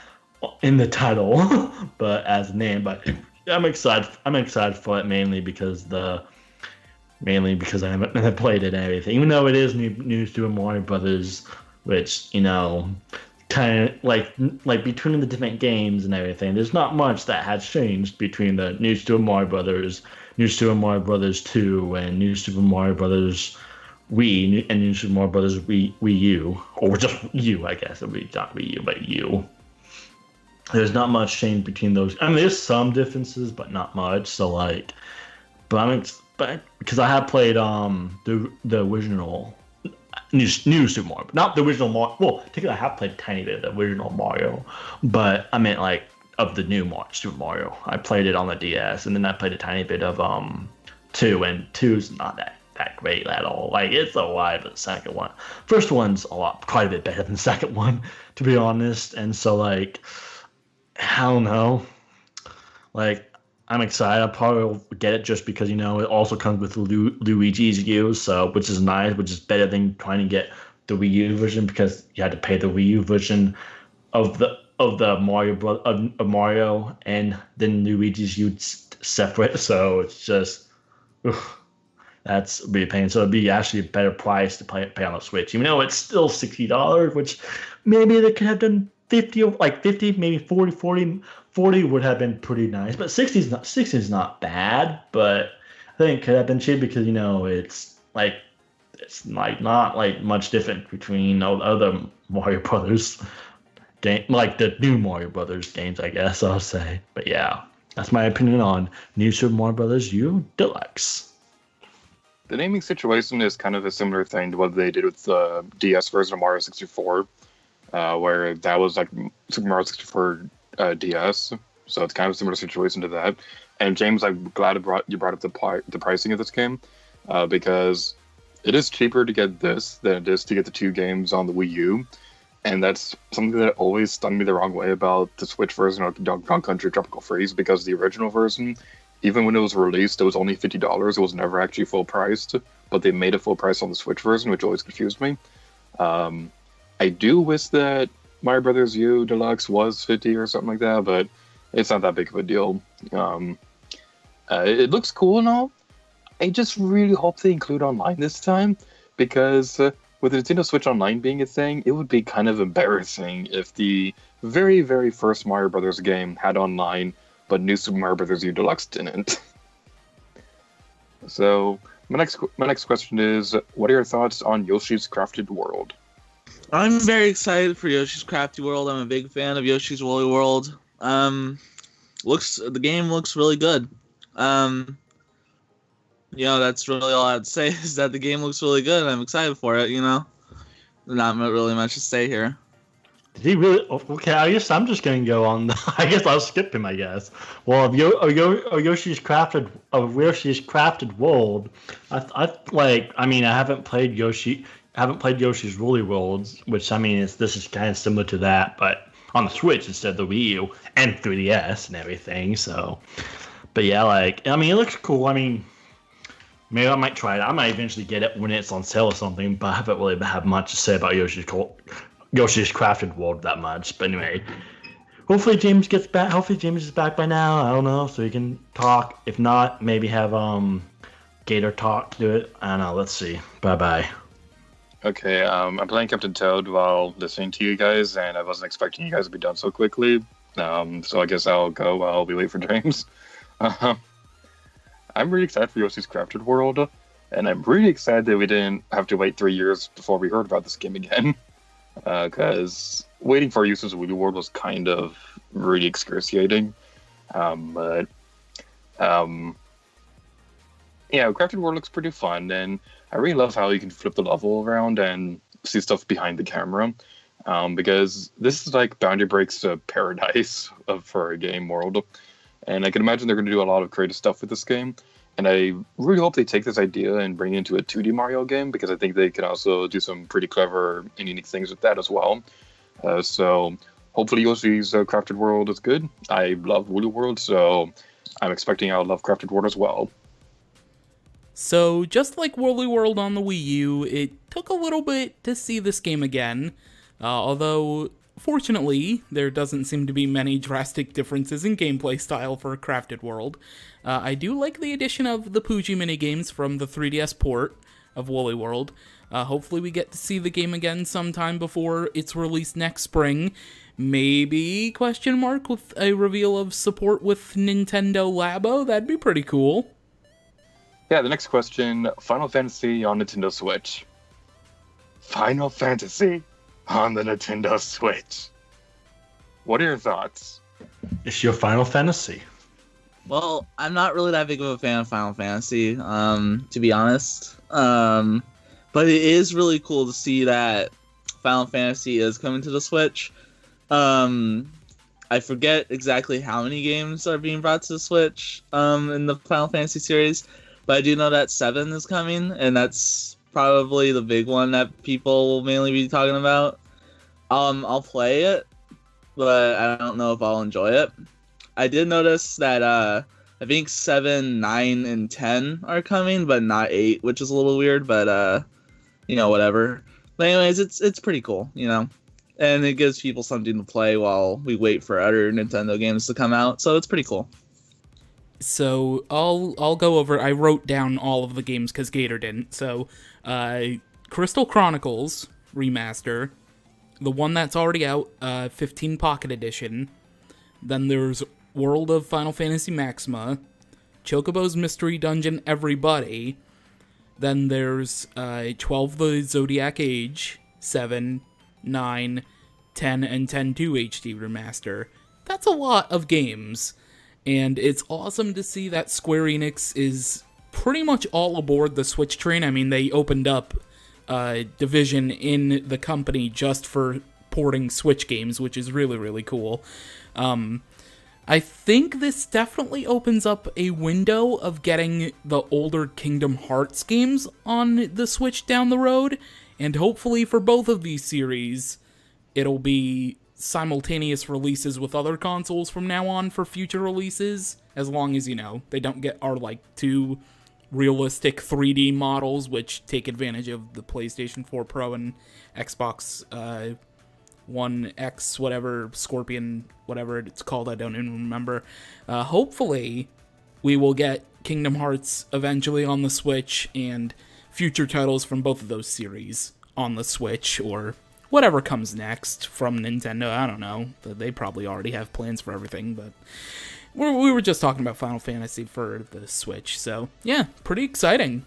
in the title, but as a name. But I'm excited. I'm excited for it mainly because I haven't played it and everything. Even though it is new Super Mario Brothers, which kind of like between the different games and everything, there's not much that has changed between the new Super Mario Brothers, new Super Mario Brothers 2, and new Super Mario Brothers Wii, and new Super Mario Brothers Wii U, or just U, I guess. It would be not Wii U, but U. There's not much change between those. I mean, there's some differences, but not much. So like, but because I have played the original. New Super Mario, not the original Mario. Well, technically, I have played a tiny bit of the original Mario, but I meant like of the new Super Mario. I played it on the DS, and then I played a tiny bit of 2, and 2's not that great at all. Like it's alright, but the second one, first one's quite a bit better than the second one, to be honest. And so like, I don't know, like. I'm excited. I'll probably get it just because it also comes with Luigi's U, so which is nice, which is better than trying to get the Wii U version because you had to pay the Wii U version of the Mario and then Luigi's U separate. So it's just that's a big pain. So it'd be actually a better price to pay on the Switch, even though it's still $60, which maybe they could have done 50, maybe 40 would have been pretty nice, but 60 is not bad. But I think it could have been cheap because it's not like much different between all the other Mario Brothers game, like the new Mario Brothers games, I guess I'll say. But yeah, that's my opinion on New Super Mario Brothers U Deluxe. The naming situation is kind of a similar thing to what they did with the DS version of Mario 64, where that was like Super Mario 64 DS, so it's kind of a similar situation to that. And James, I'm glad you brought up the pricing of this game, because it is cheaper to get this than it is to get the 2 games on the Wii U, and that's something that always stung me the wrong way about the Switch version of Donkey Kong Country Tropical Freeze, because the original version, even when it was released, it was only $50. It was never actually full priced, but they made it full price on the Switch version, which always confused me. I do wish that Mario Brothers U Deluxe was 50 or something like that, but it's not that big of a deal. It looks cool and all. I just really hope they include online this time, because with the Nintendo Switch Online being a thing, it would be kind of embarrassing if the very, very first Mario Brothers game had online, but New Super Mario Brothers U Deluxe didn't. So, my next question is, what are your thoughts on Yoshi's Crafted World? I'm very excited for Yoshi's Crafty World. I'm a big fan of Yoshi's Woolly World. The game looks really good. That's really all I'd say is that the game looks really good. I'm excited for it. Not really much to say here. Did he really? Okay, I guess I'm just gonna go on. I guess I'll skip him. I guess. Well, Yoshi's Crafted World. I haven't played Yoshi. I haven't played Yoshi's Woolly Worlds, which this is kind of similar to that, but on the Switch instead of the Wii U and 3DS and everything. So, but yeah, it looks cool. Maybe I might try it. I might eventually get it when it's on sale or something. But I haven't really had much to say about Yoshi's Crafted World that much. But anyway, hopefully James gets back. Hopefully James is back by now. I don't know, so he can talk. If not, maybe have Gator talk do it. I don't know. Let's see. Bye. Okay, I'm playing Captain Toad while listening to you guys, and I wasn't expecting you guys to be done so quickly. So I guess I'll go while I'll be late for James. I'm really excited for Yoshi's Crafted World, and I'm really excited that we didn't have to wait 3 years before we heard about this game again. Because waiting for Yoshi's Woolly World was kind of really excruciating. But Yeah, Crafted World looks pretty fun, and I really love how you can flip the level around and see stuff behind the camera. Because this is like Boundary Break's paradise for a game world. And I can imagine they're going to do a lot of creative stuff with this game. And I really hope they take this idea and bring it into a 2D Mario game, because I think they can also do some pretty clever and unique things with that as well. So hopefully Yoshi's Crafted World is good. I love Woolly World, so I'm expecting I'll love Crafted World as well. So, just like Woolly World on the Wii U, it took a little bit to see this game again, although, fortunately, there doesn't seem to be many drastic differences in gameplay style for Crafted World. I do like the addition of the Pooji minigames from the 3DS port of Woolly World. Hopefully we get to see the game again sometime before its release next spring. Maybe, question mark, with a reveal of support with Nintendo Labo? That'd be pretty cool. Yeah, the next question, Final Fantasy on Nintendo Switch. Final Fantasy on the Nintendo Switch. What are your thoughts? It's your Final Fantasy. Well, I'm not really that big of a fan of Final Fantasy, to be honest. But it is really cool to see that Final Fantasy is coming to the Switch. I forget exactly how many games are being brought to the Switch in the Final Fantasy series, but I do know that 7 is coming, and that's probably the big one that people will mainly be talking about. I'll play it, but I don't know if I'll enjoy it. I did notice that I think 7, 9, and 10 are coming, but not 8, which is a little weird, but whatever. But anyways, it's pretty cool, and it gives people something to play while we wait for other Nintendo games to come out, so it's pretty cool. So I'll go over. I wrote down all of the games because Gator didn't. So, Crystal Chronicles Remaster, the one that's already out, 15 Pocket Edition. Then there's World of Final Fantasy Maxima, Chocobo's Mystery Dungeon Everybody. Then there's 12 The Zodiac Age, 7, 9, 10, and 10-2 HD Remaster. That's a lot of games. And it's awesome to see that Square Enix is pretty much all aboard the Switch train. I mean, they opened up a division in the company just for porting Switch games, which is really, really cool. I think this definitely opens up a window of getting the older Kingdom Hearts games on the Switch down the road. And hopefully for both of these series, it'll be simultaneous releases with other consoles from now on for future releases, as long as, they don't get our, too realistic 3D models, which take advantage of the PlayStation 4 Pro and Xbox One X, whatever, Scorpion, whatever it's called, I don't even remember. Hopefully, we will get Kingdom Hearts eventually on the Switch, and future titles from both of those series on the Switch, or whatever comes next from Nintendo. I don't know. They probably already have plans for everything, but we were just talking about Final Fantasy for the Switch, so yeah, pretty exciting.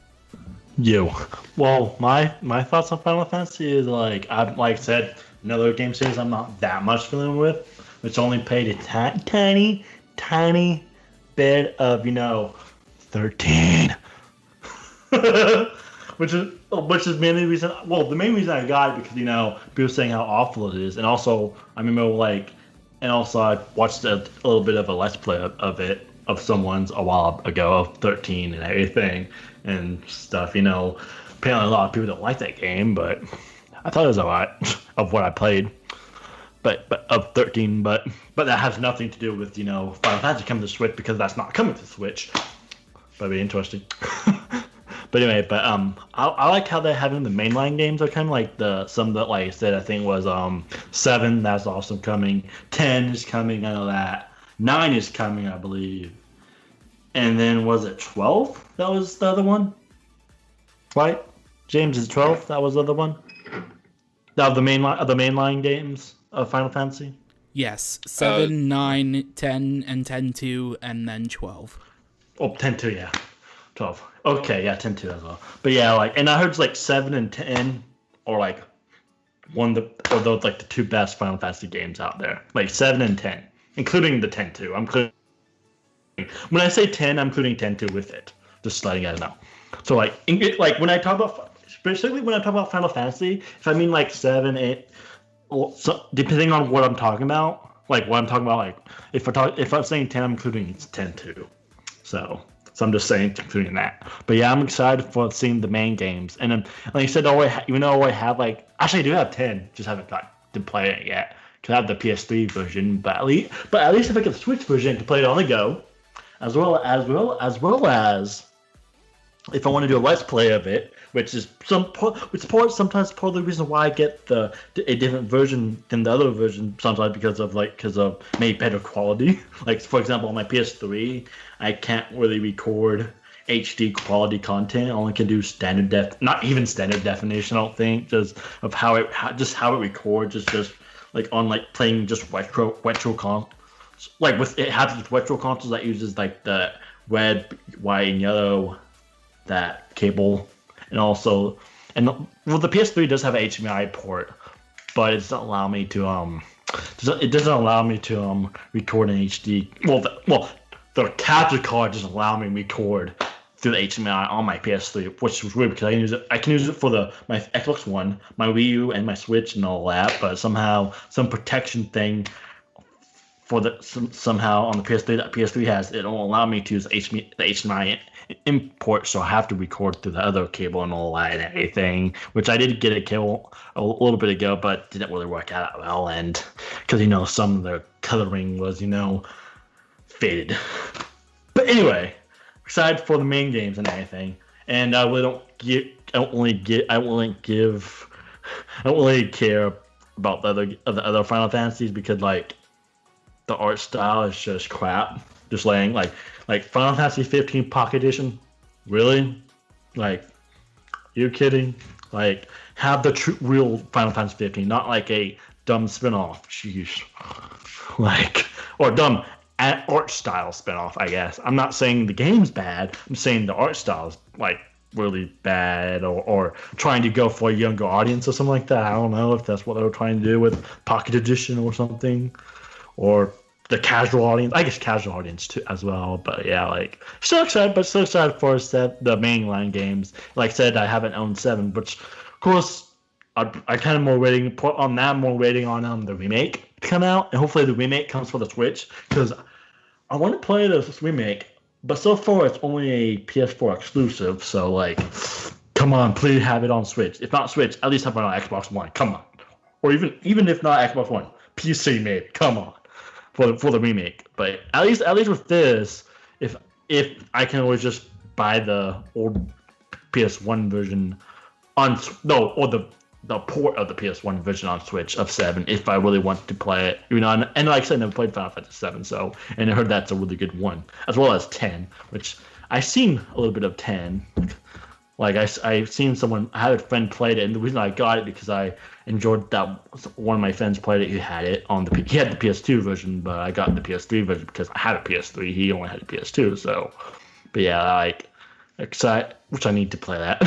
Well, my thoughts on Final Fantasy is like I said, another game series I'm not that much familiar with, which only played a tiny bit of 13. Which is mainly the reason. Well, the main reason I got it because people saying how awful it is, and also I remember and also I watched a little bit of a let's play of someone's a while ago of 13 and everything and stuff. Apparently a lot of people don't like that game, but I thought it was a lot of what I played. But of 13, but that has nothing to do with Final Fantasy coming to Switch, because that's not coming to Switch. That'd be interesting. But anyway, I like how they're having the mainline games are kind of like some that, like I said, I think was 7, that's awesome coming. 10 is coming, I know that. 9 is coming, I believe. And then was it 12? That was the other one? Right? James, is 12? That was the other one? Of the mainline games of Final Fantasy? Yes, 7, 9, 10, and 10-2, and then 12. Oh, 10-2, yeah. 12. Okay, yeah, 10-2 as well. But yeah, and I heard 7 and 10 are the two best Final Fantasy games out there. 7 and 10, including the 10-2. When I say 10, I'm including 10-2 with it. Just letting you guys know. So like when I talk about, specifically when I talk about Final Fantasy, if I mean like 7, 8, so, depending on what I'm talking about, like what I'm talking about, like if I'm saying 10, I'm including 10 too. So I'm just saying including that. But yeah, I'm excited for seeing the main games. And then like I said, even though I have like actually I do have 10, just haven't got to play it yet. Cause I have the PS3 version, but at least if I get the Switch version to play it on the go, as well as if I want to do a let's play of it, which is sometimes part of the reason why I get a different version than the other version, sometimes because of maybe better quality. Like for example, on my PS3, I can't really record HD quality content. I only can do not even standard definition. I don't think just of how it records is just like on like playing just retro consoles. Like it happens with retro consoles that uses like the red, white, and yellow that cable, and the PS3 does have an HDMI port, but it doesn't allow me to record in HD. The capture card doesn't allow me to record through the HDMI on my PS3, which was weird because I can use it for my Xbox One, my Wii U, and my Switch and all that, but somehow some protection thing somehow on the PS3 that PS3 has, it won't allow me to use the HDMI import, so I have to record through the other cable and all that and everything, which I did get a cable a little bit ago, but didn't really work out well, and because some of the coloring was faded. But anyway, excited for the main games and everything, and I don't really care about the other Final Fantasies because like the art style is just crap. Just laying like Final Fantasy 15 Pocket Edition, really? Like, you kidding? Like, have the real Final Fantasy 15, not like a dumb spinoff. Jeez, like or dumb art style spinoff. I guess I'm not saying the game's bad. I'm saying the art style is like really bad, or trying to go for a younger audience or something like that. I don't know if that's what they were trying to do with Pocket Edition or something, or the casual audience. I guess casual audience too as well. But yeah, like still excited for the mainline games. Like I said, I haven't owned 7, but of course I kind of more waiting on the remake to come out, and hopefully the remake comes for the Switch because I want to play this remake. But so far it's only a PS4 exclusive, so like, come on, please have it on Switch. If not Switch, at least have it on Xbox One. Come on, or even if not Xbox One, PC maybe. Come on. For the remake, but at least with this, if I can always just buy the old PS1 version or the port of the PS1 version on Switch of 7 if I really want to play it, and like I said, I never played Final Fantasy 7, so, and I heard that's a really good one, as well as 10, which I've seen a little bit of 10. Like I've seen I had a friend played it, and the reason I got it because I enjoyed that one of my friends played it. He had it he had the PS2 version, but I got the PS3 version because I had a PS3. He only had a PS2, so. But yeah, like excited, which I need to play that.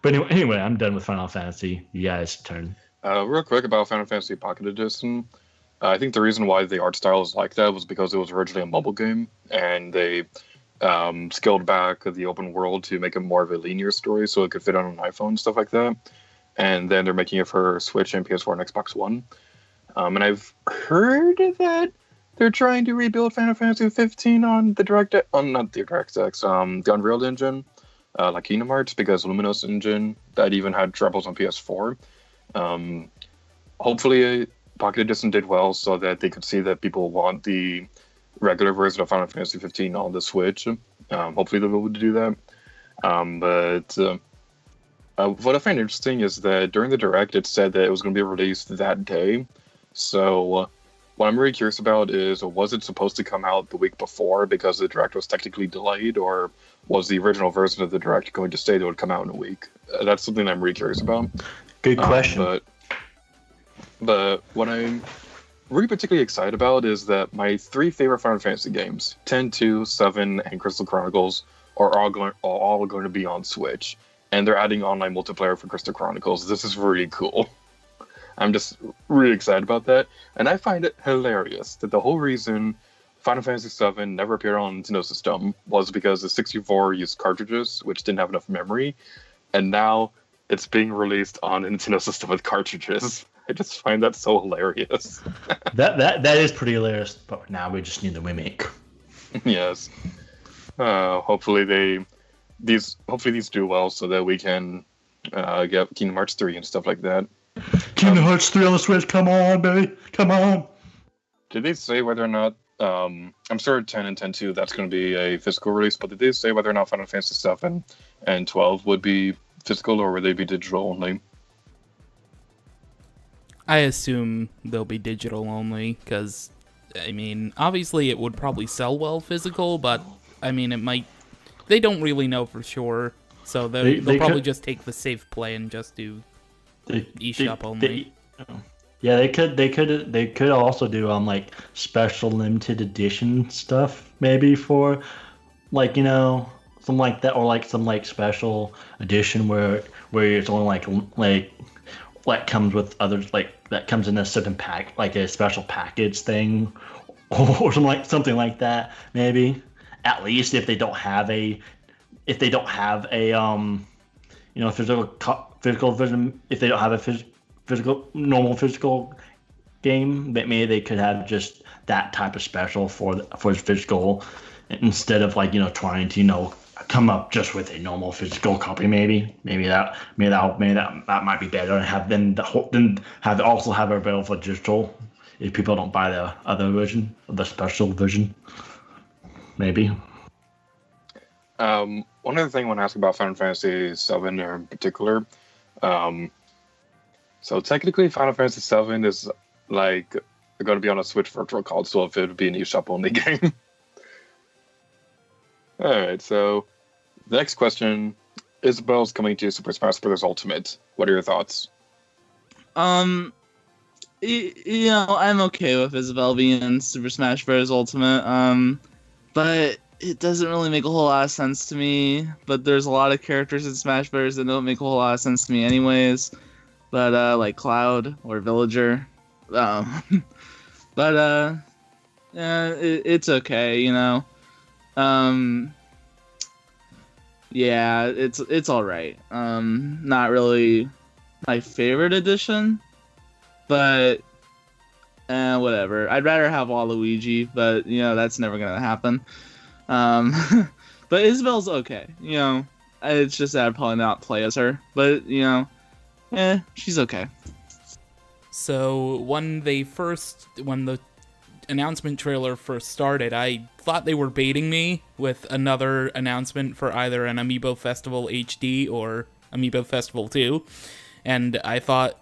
But anyway, I'm done with Final Fantasy. You guys' turn. Real quick about Final Fantasy Pocket Edition. I think the reason why the art style is like that was because it was originally a mobile game, and they scaled back the open world to make it more of a linear story so it could fit on an iPhone and stuff like that. And then they're making it for Switch and PS4 and Xbox One. And I've heard that they're trying to rebuild Final Fantasy 15 on the Unreal Engine, like Kingdom Hearts, because Luminous Engine that even had troubles on PS4. Hopefully, Pocket Edition did well so that they could see that people want the regular version of Final Fantasy 15 on the Switch. Hopefully they'll be able to do that. But what I find interesting is that during the Direct, it said that it was going to be released that day. So what I'm really curious about is, was it supposed to come out the week before because the Direct was technically delayed, or was the original version of the Direct going to say that it would come out in a week? That's something I'm really curious about. Good question. But what I'm really particularly excited about is that my 3 favorite Final Fantasy games, 10, 2, 7, and Crystal Chronicles, are all going to be on Switch. And they're adding online multiplayer for Crystal Chronicles. This is really cool. I'm just really excited about that. And I find it hilarious that the whole reason Final Fantasy VII never appeared on Nintendo system was because the 64 used cartridges, which didn't have enough memory, and now it's being released on a Nintendo system with cartridges. I just find that so hilarious. That is pretty hilarious. But now we just need the remake. Yes. Hopefully these do well so that we can get Kingdom Hearts 3 and stuff like that. Kingdom Hearts 3 on the Switch, come on, baby, come on. Did they say whether or not? I'm sure 10 and 10-2 that's going to be a physical release, but did they say whether or not Final Fantasy 7 and 12 would be physical or would they be digital only? I assume they'll be digital only, because, I mean, obviously it would probably sell well physical, but, I mean, it might... They don't really know for sure, so they'll probably just take the safe play and just do eShop only. Yeah, they could also do like special limited edition stuff maybe for like, you know, something like that, or like some like special edition where it's only like comes with others, like that comes in a certain pack, like a special package thing or something like that maybe. At least if they don't have a you know, physical version, if they don't have a normal physical game, but maybe they could have just that type of special for physical instead of like, you know, trying to, you know, come up just with a normal physical copy. Maybe that might be better, and have also have it available for digital if people don't buy the other version, the special version. Maybe. One other thing I want to ask about Final Fantasy VII in particular. So technically, Final Fantasy VII is like going to be on a Switch Virtual Console if it would be an eShop only game. All right, so the next question: Isabelle's coming to Super Smash Bros. Ultimate. What are your thoughts? You know, I'm okay with Isabelle being in Super Smash Bros. Ultimate. But it doesn't really make a whole lot of sense to me. But there's a lot of characters in Smash Bros. That don't make a whole lot of sense to me anyways. But like Cloud or Villager. Yeah, it's okay, you know. Yeah, it's all right. Not really my favorite edition, but whatever. I'd rather have Waluigi, but you know that's never gonna happen. But Isabelle's okay. You know, it's just that I'd probably not play as her, but you know, she's okay. So when the announcement trailer first started, I thought they were baiting me with another announcement for either an Amiibo Festival HD or Amiibo Festival 2. And I thought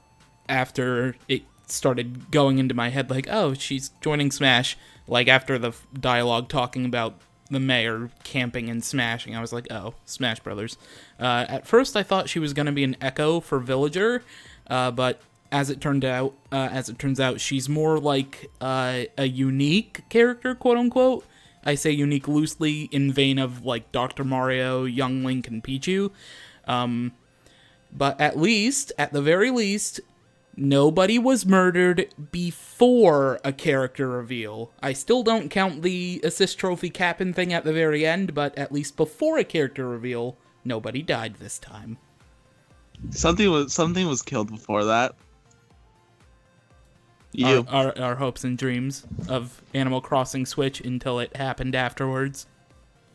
after it started going into my head, like, oh, she's joining Smash, like after the dialogue talking about the mayor camping and smashing, I was like, oh, Smash Brothers. At first I thought she was going to be an echo for Villager, but as it turns out, she's more like a unique character, quote unquote. I say unique loosely in vein of like Dr. Mario, Young Link, and Pichu. But at the very least, nobody was murdered before a character reveal. I still don't count the assist trophy capping thing at the very end, but at least before a character reveal, nobody died this time. Something was killed before that. Our hopes and dreams of Animal Crossing Switch until it happened afterwards.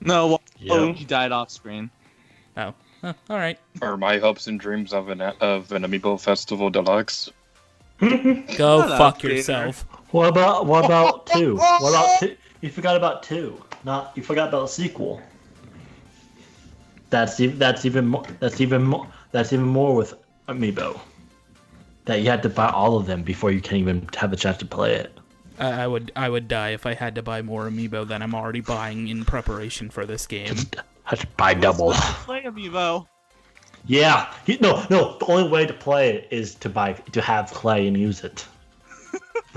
No, Yep. he died off screen. Oh, all right. Are my hopes and dreams of an Amiibo Festival Deluxe? Go fuck Peter. yourself. What about 2? What about 2? You forgot about 2. You forgot about the sequel. That's even more with Amiibo. That you had to buy all of them before you can even have a chance to play it. I would die if I had to buy more Amiibo than I'm already buying in preparation for this game. I had to buy double. Play Amiibo. Yeah. No. The only way to play it is to have Clay and use it.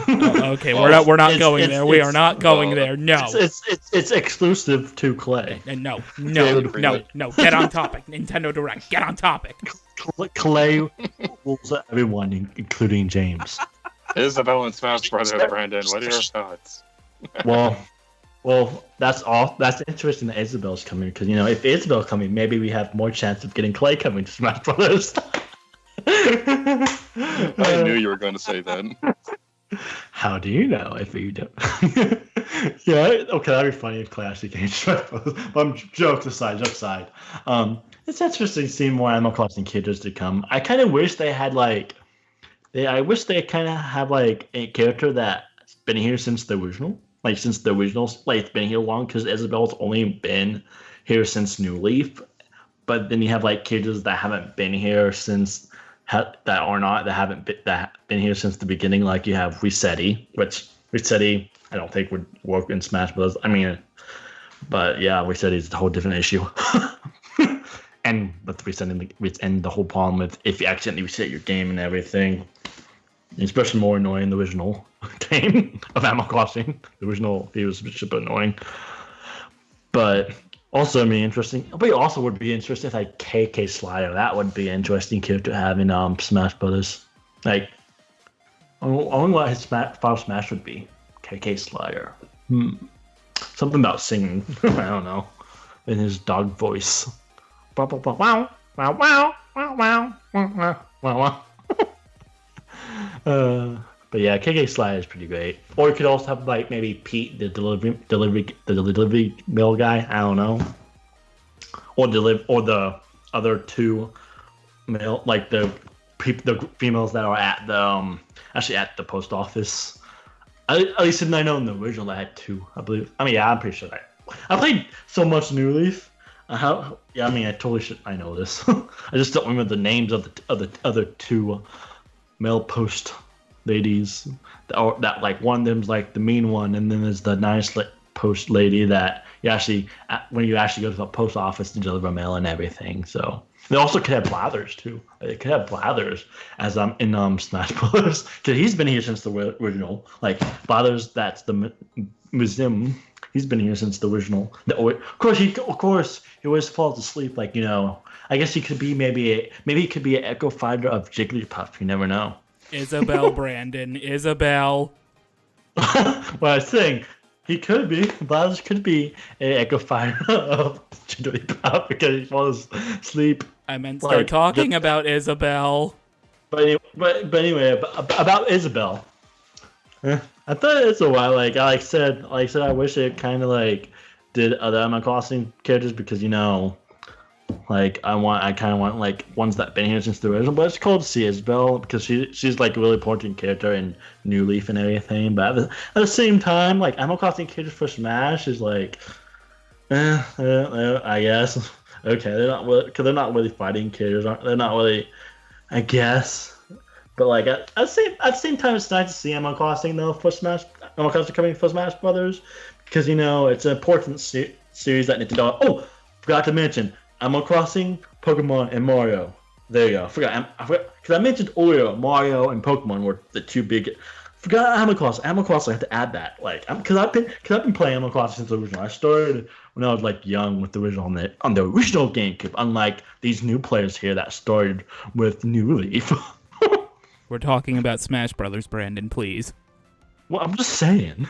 Okay, we're not going there. We are not going there. No. It's exclusive to Clay. And no. Get on topic. Nintendo Direct. Get on topic. Clay rules everyone, including James. Isabelle and Smash Brothers, Brandon. What are your thoughts? Well, Well, that's all. That's interesting that Isabel's coming because if Isabel's coming, maybe we have more chance of getting Clay coming to Smash Brothers. I knew you were going to say that. How do you know if you don't? Yeah, okay, that'd be funny if Clay actually came to Smash Brothers. But jokes aside. It's interesting seeing more Animal Crossing characters to come. I kind of wish they had I wish they kind of have like a character that's been here since the original. Like since the originals, like it's been here long because Isabel's only been here since New Leaf, but then you have like characters that haven't been here since that haven't been here since the beginning. Like you have Resetti, which Resetti I don't think would work in Smash Bros. I mean, but yeah, Resetti is a whole different issue. And with resetting the whole problem with if you accidentally reset your game and everything. Especially more annoying the original game of Animal Crossing. The original, he was super annoying. But also, interesting. But it also would be interesting if like KK Slider. That would be an interesting character to have in Smash Brothers. Like, I wonder what his final Smash would be. KK Slider. Something about singing. I don't know. In his dog voice. Wow, wow, wow, wow, wow, wow, wow, wow. But yeah, KK Slider is pretty great. Or you could also have like maybe Pete, the delivery mail guy. I don't know. Or the other two male, like the females that are at the actually at the post office. At least I know in the original I had two, I believe. I'm pretty sure I played so much New Leaf. I totally should. I know this. I just don't remember the names of the other two male post ladies. That like one of them's like the mean one, and then there's the nice post lady that you actually when you actually go to the post office to deliver mail and everything. So they also could have Blathers too. They could have Blathers as in Smash Bros. Because he's been here since the original. Like Blathers, that's the museum. He's been here since the original. Of course, he always falls asleep. Like I guess he could be maybe he could be an Echo Fighter of Jigglypuff. You never know. Isabel, Brandon, Isabel. Well, I was saying he could be. Blathers could be an Echo Fighter of Jigglypuff because he falls asleep. I meant start talking about Isabel. But anyway, about Isabel. I thought it's a while. Like I said, I wish it kind of like did other Animal Crossing characters because like I kind of want like ones that been here since the original. But it's cool to see Isabel because she's like a really important character in New Leaf and everything. But at the same time, like Animal Crossing characters for Smash is like, I guess okay, they're not really fighting characters. They're not really, I guess. But like at the same time, it's nice to see Animal Crossing though for Smash. Animal Crossing coming for Smash Brothers because it's an important series that Nintendo. Oh, forgot to mention Animal Crossing, Pokemon, and Mario. There you go. Forgot because I mentioned earlier Mario and Pokemon were the two big. Forgot Animal Crossing. Animal Crossing, I have to add that. Like because I've been playing Animal Crossing since the original. I started when I was like young with the original on the original GameCube. Unlike these new players here that started with New Leaf. We're talking about Smash Brothers, Brandon, please. Well, I'm just saying.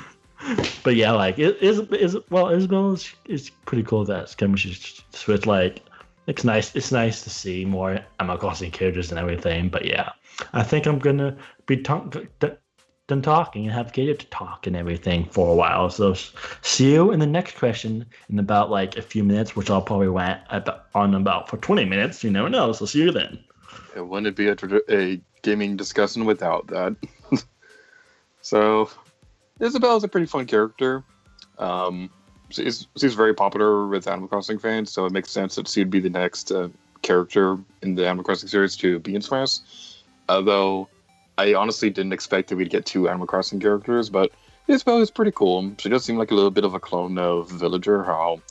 But yeah, like Isabel is pretty cool that it's coming to Switch. Like it's nice. It's nice to see more Animal Crossing characters and everything. But yeah, I think I'm gonna be done talking and have Gator to talk and everything for a while. So see you in the next question in about like a few minutes, which I'll probably rant on about for 20 minutes. You never know. So see you then. It wouldn't be a gaming discussion without that. So, Isabelle is a pretty fun character. She's very popular with Animal Crossing fans, so it makes sense that she'd be the next character in the Animal Crossing series to be in Smash. Although, I honestly didn't expect that we'd get two Animal Crossing characters, but Isabelle is pretty cool. She does seem like a little bit of a clone of Villager, how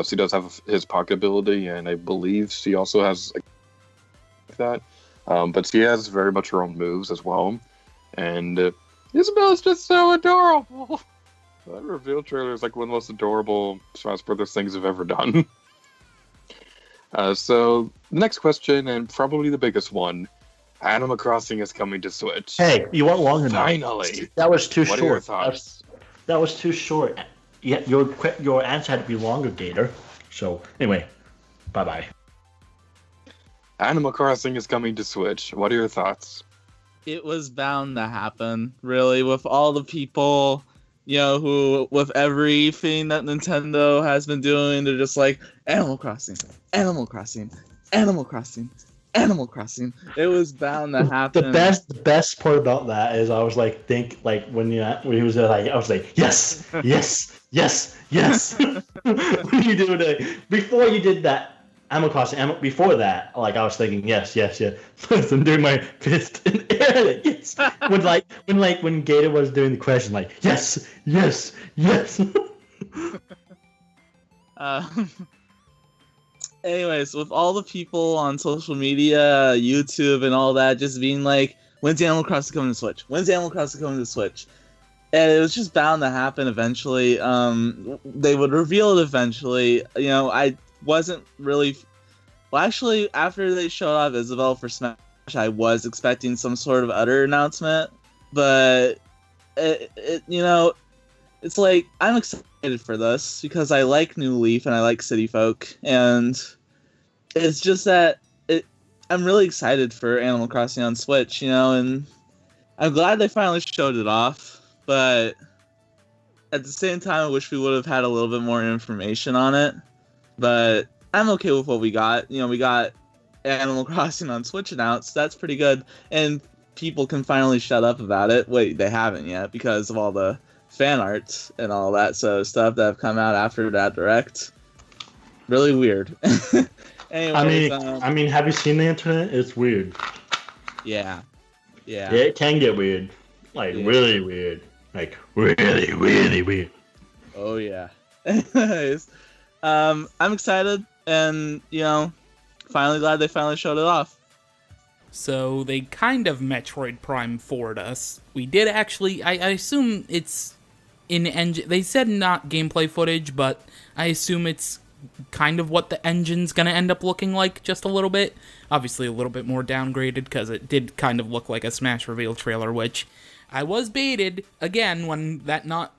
she does have his pocket ability, and I believe she also has that. But she has very much her own moves as well. And Isabelle's just so adorable. That reveal trailer is like one of the most adorable Smash Brothers things I've ever done. So, next question, and probably the biggest one. Animal Crossing is coming to Switch. Hey, you want longer now? Finally. That was too short. What are your thoughts? That was too short. yeah, your answer had to be longer, Gator. So anyway, bye bye. Animal Crossing is coming to Switch. What are your thoughts? It was bound to happen, really, with all the people, who, with everything that Nintendo has been doing, they're just like, Animal Crossing, Animal Crossing, Animal Crossing, Animal Crossing. It was bound to happen. The best part about that is I was like, when he was there, like, I was like, yes, yes, yes, yes. When you do it, before you did that, Animal Crossing, before that, like, I was thinking, yes, yes, yes. I'm doing my fist in the air, like, yes. When Gator was doing the question, like, yes, yes, yes. Anyways, with all the people on social media, YouTube, and all that, just being like, when's Animal Crossing coming to Switch? When's Animal Crossing coming to Switch? And it was just bound to happen eventually. They would reveal it eventually. I wasn't really... Well, actually, after they showed off Isabelle for Smash, I was expecting some sort of other announcement. But, it's like, I'm excited for this because I like New Leaf and I like City Folk. And it's just that I'm really excited for Animal Crossing on Switch, and I'm glad they finally showed it off. But at the same time, I wish we would have had a little bit more information on it. But I'm okay with what we got. We got Animal Crossing on Switch announced. That's pretty good. And people can finally shut up about it. Wait, they haven't yet because of all the fan art and all that stuff that have come out after that direct. Really weird. Anyways, I mean, have you seen the internet? It's weird. Yeah. It can get weird. Like, really weird. Like, really, really weird. Oh, yeah. Anyways, I'm excited, and, finally glad they finally showed it off. So they kind of Metroid Prime 4'd us. We did actually, I assume it's in engine. They said not gameplay footage, but I assume it's kind of what the engine's gonna end up looking like, just a little bit. Obviously a little bit more downgraded, because it did kind of look like a Smash reveal trailer, which I was baited, again, when that not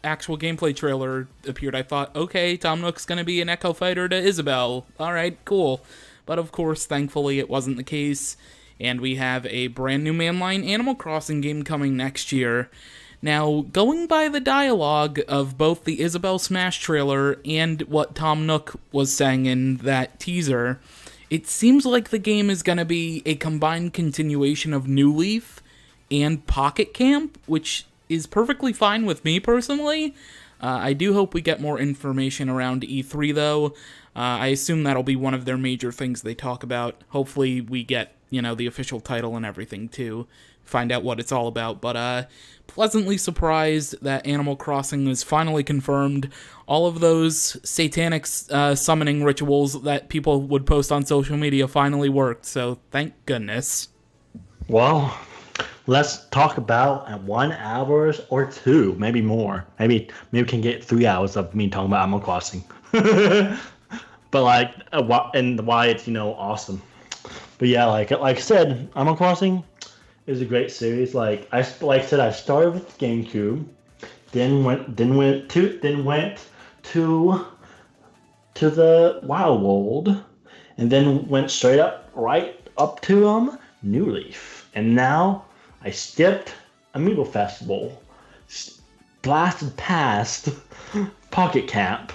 actual gameplay trailer appeared. I thought, okay, Tom Nook's gonna be an Echo Fighter to Isabelle. Alright, cool. But of course, thankfully, it wasn't the case, and we have a brand new mainline Animal Crossing game coming next year. Now, going by the dialogue of both the Isabelle Smash trailer and what Tom Nook was saying in that teaser, it seems like the game is going to be a combined continuation of New Leaf and Pocket Camp, which is perfectly fine with me personally. I do hope we get more information around E3, though. I assume that'll be one of their major things they talk about. Hopefully we get, the official title and everything, too. Find out what it's all about. But, pleasantly surprised that Animal Crossing is finally confirmed. All of those satanic summoning rituals that people would post on social media finally worked, so thank goodness. Well, let's talk about 1 hour or 2, maybe more. Maybe we can get 3 hours of me talking about Animal Crossing. But and why it's awesome. But yeah, like I said, Animal Crossing is a great series. Like I said, I started with GameCube, then went to the Wild World, and then went right up to New Leaf, and now I skipped Amiibo Festival, blasted past Pocket Camp,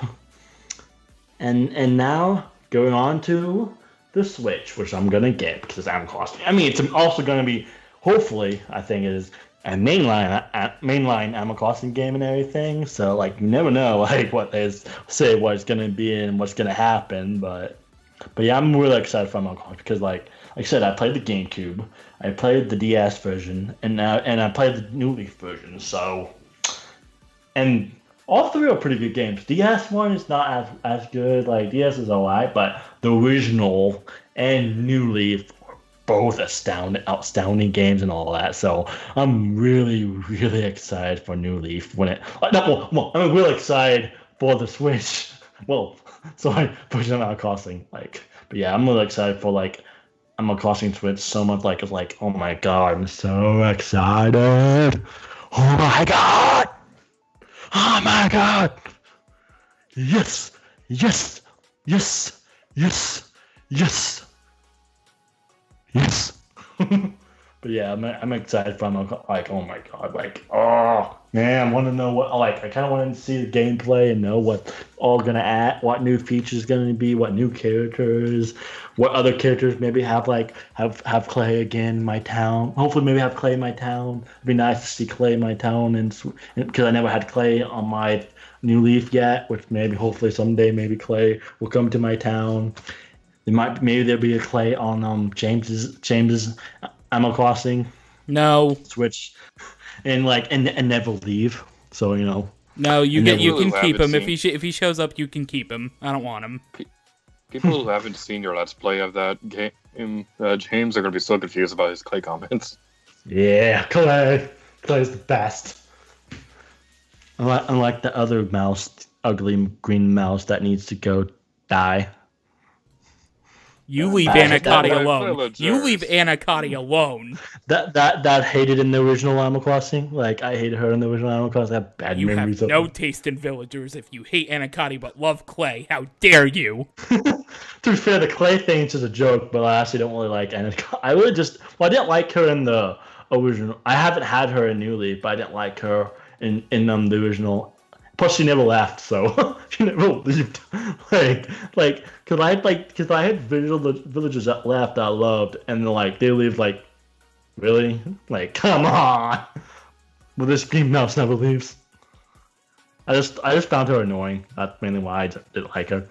and now going on to the Switch, which I'm gonna get because I'm costing. I mean, it's also gonna be, hopefully, I think it is a mainline Animal Crossing game and everything. So you never know what they say what it's gonna be and what's gonna happen. But yeah, I'm really excited for Animal Crossing because like I said, I played the GameCube, I played the DS version, and I played the New Leaf version. So, and all three are pretty good games. DS one is not as good. Like DS is alright, but the original and New Leaf are both outstanding games and all that. So I'm really, really excited for New Leaf when it. I'm really excited for the Switch. Well, sorry, for Animal Crossing. But yeah, I'm really excited for Animal Crossing Switch so much. It's oh my god, I'm so excited. Oh my god. Oh my god! Yes, yes, yes, yes, yes, yes. But yeah, I'm excited for like, oh my god, like, oh man, I want to know what, like, I kind of want to see the gameplay and know what all gonna add, what new features gonna be, what new characters, what other characters maybe have, like, have Clay again in my town. Hopefully, maybe have Clay in my town. It'd be nice to see Clay in my town, and because I never had Clay on my New Leaf yet, which maybe hopefully someday maybe Clay will come to my town. Maybe there'll be a Clay on James's Animal Crossing No, Switch, and like and never leave. So no, you and get never you People can who keep haven't him seen if he shows up. You can keep him. I don't want him. people who haven't seen your Let's Play of that game, James, are going to be so confused about his Clay comments. Yeah, Clay's the best. Unlike the other mouse, ugly green mouse that needs to go die. You leave That- Anacotti that- alone. You leave Anacotti alone. That hated in the original Animal Crossing. Like I hated her in the original Animal Crossing. I have bad You memories have no of taste in villagers if you hate Anacotti but love Clay. How dare you? To be fair, the Clay thing's just a joke, but I actually don't really like Anaconda. I I didn't like her in the original. I haven't had her in New Leaf, but I didn't like her in the original. Plus, she never left, so she never left. Cause I had villagers that left that I loved, and then like they leave like, really, like come on. Well, this green mouse never leaves. I just found her annoying. That's mainly why I didn't like her.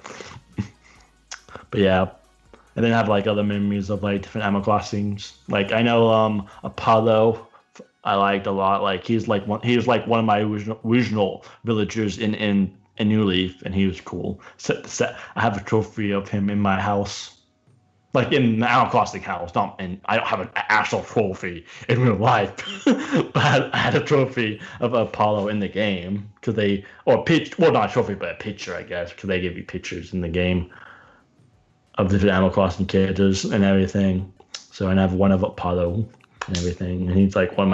But yeah, and then I have like other memories of like different Animal Crossings. Like I know Apollo, I liked a lot. Like he was like one of my original villagers in New Leaf, and he was cool. I have a trophy of him in my house, like in the Animal Crossing house. I don't have an actual trophy in real life, but I had a trophy of Apollo in the game well, not a trophy, but a picture, I guess, because they give you pictures in the game of the Animal Crossing characters and everything. So I have one of Apollo and everything, and he was one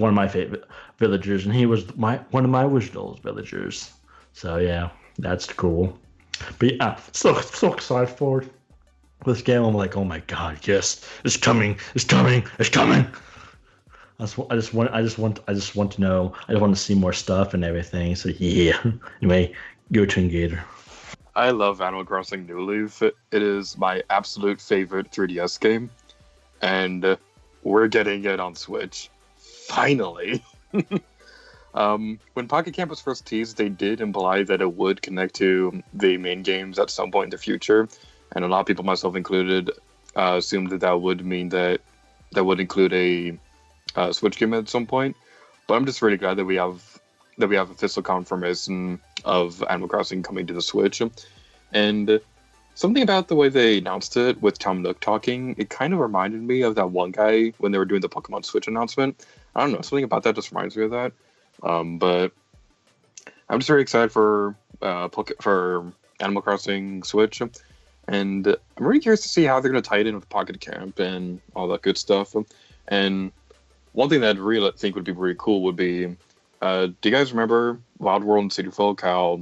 of my favorite villagers, and he was one of my original villagers. So yeah, that's cool. But yeah, so excited for this game. I'm like, oh my god, yes, it's coming, it's coming, it's coming. I just want to know. I just want to see more stuff and everything. So yeah, anyway, your turn, Gator. I love Animal Crossing New Leaf. It is my absolute favorite 3DS game, and we're getting it on Switch. Finally! When Pocket Camp was first teased, they did imply that it would connect to the main games at some point in the future, and a lot of people, myself included, assumed that would mean that would include a Switch game at some point. But I'm just really glad that we have official confirmation of Animal Crossing coming to the Switch. And something about the way they announced it with Tom Nook talking, it kind of reminded me of that one guy when they were doing the Pokemon Switch announcement. I don't know, something about that just reminds me of that. But I'm just very excited for Animal Crossing Switch, and I'm really curious to see how they're going to tie it in with Pocket Camp and all that good stuff. And one thing that I really think would be really cool would be, do you guys remember Wild World and City Folk, how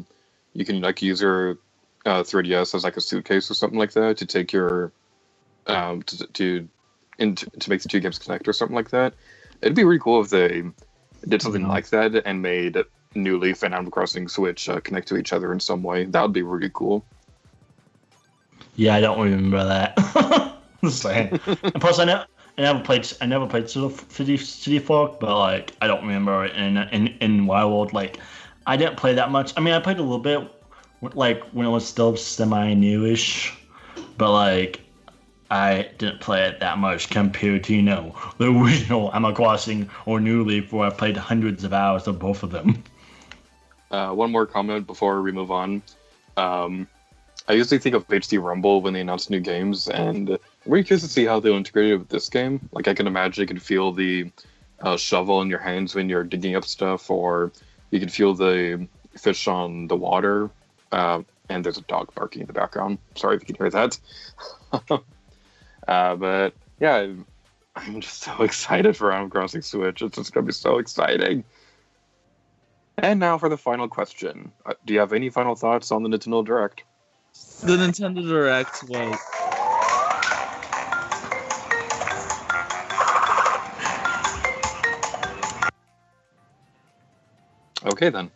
you can like use your 3DS as like a suitcase or something like that to take your to make the two games connect or something like that? It'd be really cool if they did something like that and made New Leaf and Animal Crossing Switch connect to each other in some way. That would be really cool. Yeah, I don't remember that. Just saying. And plus, I never played City Folk, but like I don't remember it in Wild World. Like I didn't play that much. I mean, I played a little bit, like when it was still semi-newish, but like I didn't play it that much compared to the original Animal Crossing or New Leaf, where I played hundreds of hours of both of them. One more comment before we move on. I usually think of HD Rumble when they announce new games, and I'm really curious to see how they'll integrate it with this game. Like, I can imagine you can feel the shovel in your hands when you're digging up stuff, or you can feel the fish on the water, and there's a dog barking in the background. Sorry if you can hear that. But yeah, I'm just so excited for Animal Crossing Switch. It's just going to be so exciting. And now for the final question. Do you have any final thoughts on the Nintendo Direct? The Nintendo Direct was. Okay, then.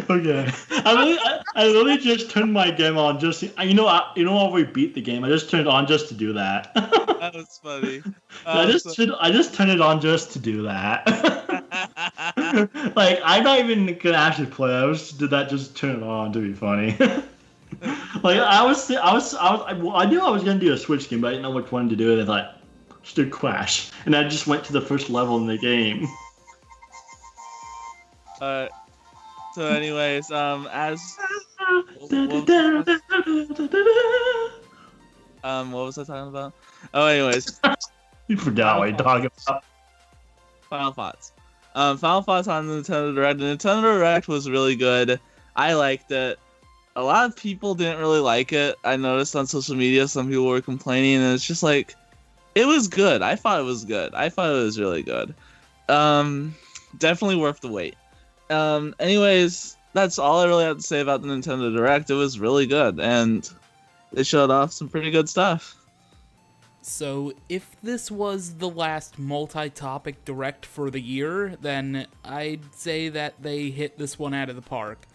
Okay. I literally just turned my game on just while we beat the game. I just turned it on just to do that. That was funny. I just turned it on just to do that. Like I'm not even gonna actually play. I just did that just to turn it on to be funny. Like I knew I was gonna do a Switch game, but I didn't know which one to do. And I thought, just do Crash, and I just went to the first level in the game. So anyways, as what was I talking about? Oh, anyways, You forgot what you're talking about. final thoughts. Final thoughts on the Nintendo Direct. The Nintendo Direct was really good. I liked it. A lot of people didn't really like it. I noticed on social media some people were complaining, and it's just like, it was good. I thought it was good. I thought it was really good. Definitely worth the wait. Anyways, that's all I really have to say about the Nintendo Direct. It was really good, and they showed off some pretty good stuff. So, if this was the last multi-topic Direct for the year, then I'd say that they hit this one out of the park.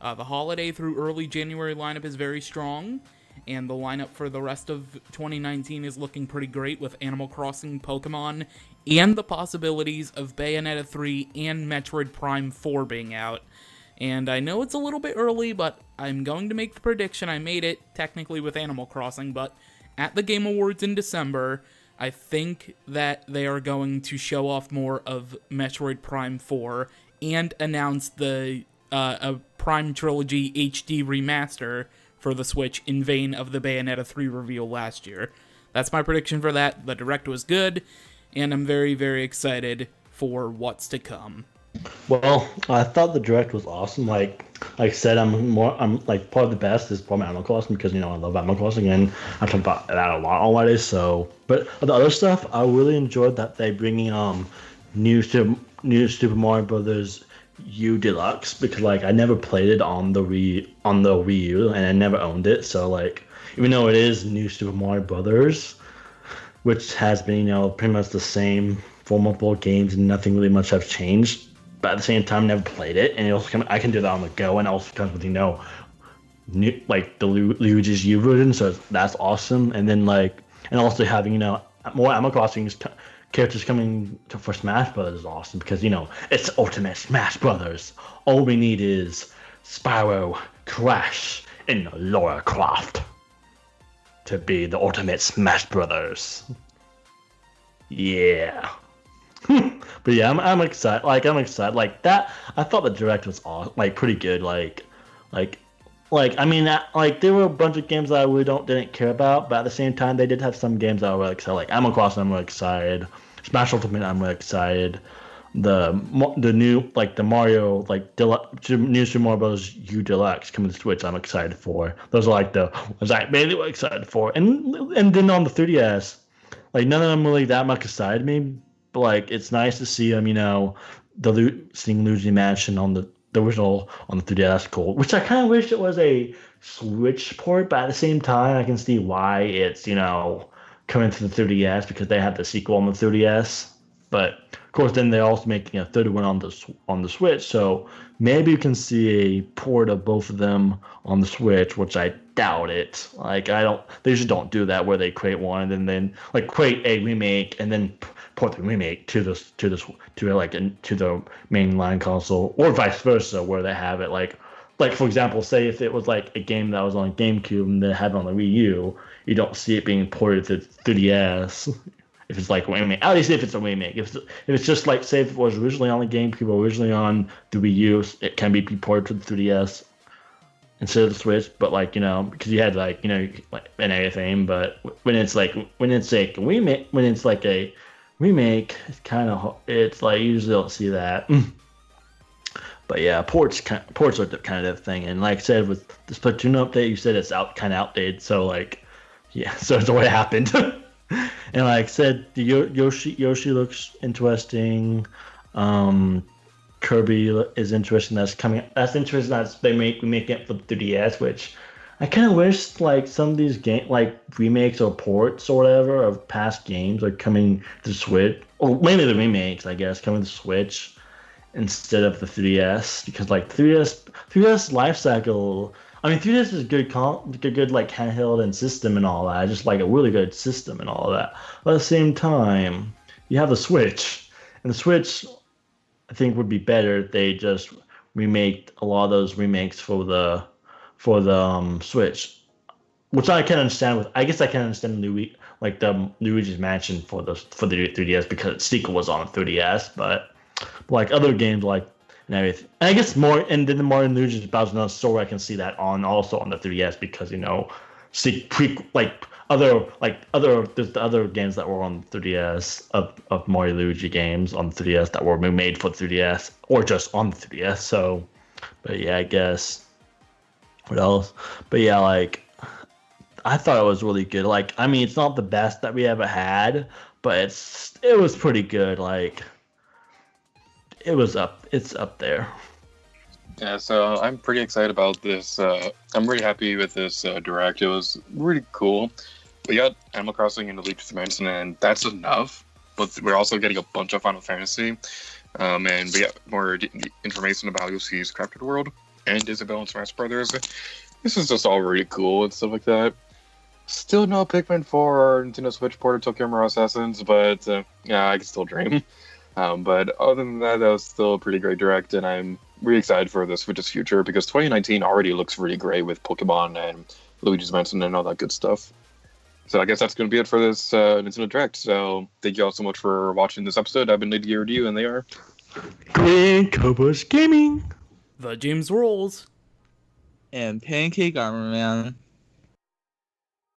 The holiday through early January lineup is very strong, and the lineup for the rest of 2019 is looking pretty great with Animal Crossing, Pokemon, and the possibilities of Bayonetta 3 and Metroid Prime 4 being out. And I know it's a little bit early, but I'm going to make the prediction. I made it, technically, with Animal Crossing, but at the Game Awards in December, I think that they are going to show off more of Metroid Prime 4 and announce the a Prime Trilogy HD remaster for the Switch in vein of the Bayonetta 3 reveal last year. That's my prediction for that. The Direct was good, and I'm very, very excited for what's to come. Well, I thought the Direct was awesome. Like I said, I'm like part of the best is probably Animal Crossing because I love Animal Crossing and I've talked about that a lot already. So, but the other stuff, I really enjoyed that they bringing new Super Mario Brothers U Deluxe because like I never played it on the Wii U and I never owned it. So like even though it is new Super Mario Brothers, which has been pretty much the same formable games and nothing really much have changed. But at the same time, never played it, and it also I can do that on the go, and it also comes with new, like the Luigi's U version, so that's awesome. And then and also having more Animal Crossing characters coming for Smash Brothers is awesome because it's Ultimate Smash Brothers. All we need is Spyro, Crash, and Lara Croft to be the Ultimate Smash Brothers. Yeah. But yeah, I'm excited. I'm excited. Like that, I thought the Direct was pretty good. I mean, there were a bunch of games that I really didn't care about, but at the same time, they did have some games that I was really excited. Like Animal Crossing, I'm really excited. Smash Ultimate, I'm really excited. The new the Mario new Super Mario Bros. U Deluxe coming to Switch, I'm excited for. Those are the ones I'm mainly excited for. And then on the 3DS, none of them really that much excited me. But it's nice to see them, seeing Luigi Mansion on the original on the 3DS. That's cool. Which I kind of wish it was a Switch port, but at the same time, I can see why it's coming to the 3DS because they had the sequel on the 3DS. But of course, then they're also making a third one on the Switch, so maybe you can see a port of both of them on the Switch, which I doubt it. They usually don't do that where they create one and then create a remake and then port the remake to the mainline console, or vice versa, where they have it for example, say if it was a game that was on GameCube and they have it on the Wii U, you don't see it being ported to 3DS. If it's a remake, at least if it's a remake. If it's just say if it was originally on the GameCube or originally on the Wii U, it can be ported to the 3DS instead of the Switch. But because you had and everything. But when it's a remake, a remake, it's you usually don't see that. But yeah, ports are the kind of thing. And like I said, with the Splatoon update, you said it's kind of outdated. So yeah, so it's what happened. And like I said, the Yoshi looks interesting. Kirby is interesting. That's coming. That's interesting. That's we make it for the 3DS, which I kind of wish like some of these game like remakes or ports or whatever of past games are coming to Switch, or mainly the remakes, I guess, coming to Switch instead of the 3DS, because like 3DS life cycle. I mean, 3DS is good like handheld and system and all that. Just like a really good system and all that. But at the same time, you have the Switch, and the Switch I think would be better if they just remake a lot of those remakes for the Switch, which I can understand. I guess I can understand like the Luigi's Mansion for the 3DS because its sequel was on 3DS, but like other games like and everything. And I guess more and then the Mario Luigi's Bowser's Story I can see that on also on the 3DS because see there's the other games that were on 3DS of Mario Luigi games on 3DS that were made for 3DS or just on the 3DS. So, but yeah, I guess what else? But yeah, like I thought it was really good. Like I mean, it's not the best that we ever had, but it was pretty good. Like it's up there. Yeah, so I'm pretty excited about this. I'm really happy with this direct. It was really cool. We got Animal Crossing and Luigi's Mansion, and that's enough. But we're also getting a bunch of Final Fantasy, and we got more information about Yoshi's Crafted World and Isabelle and Smash Brothers. This is just all really cool and stuff like that. Still no Pikmin 4 or Nintendo Switch port or Tokyo Mirror Assassins, but yeah, I can still dream. But other than that, that was still a pretty great direct, and I'm really excited for the Switch's future because 2019 already looks really great with Pokemon and Luigi's Mansion and all that good stuff. So I guess that's going to be it for this Nintendo Direct. So thank you all so much for watching this episode. I've been Lady Review, and they are Green Cobus Gaming. The James Rolls. And Pancake Armor Man.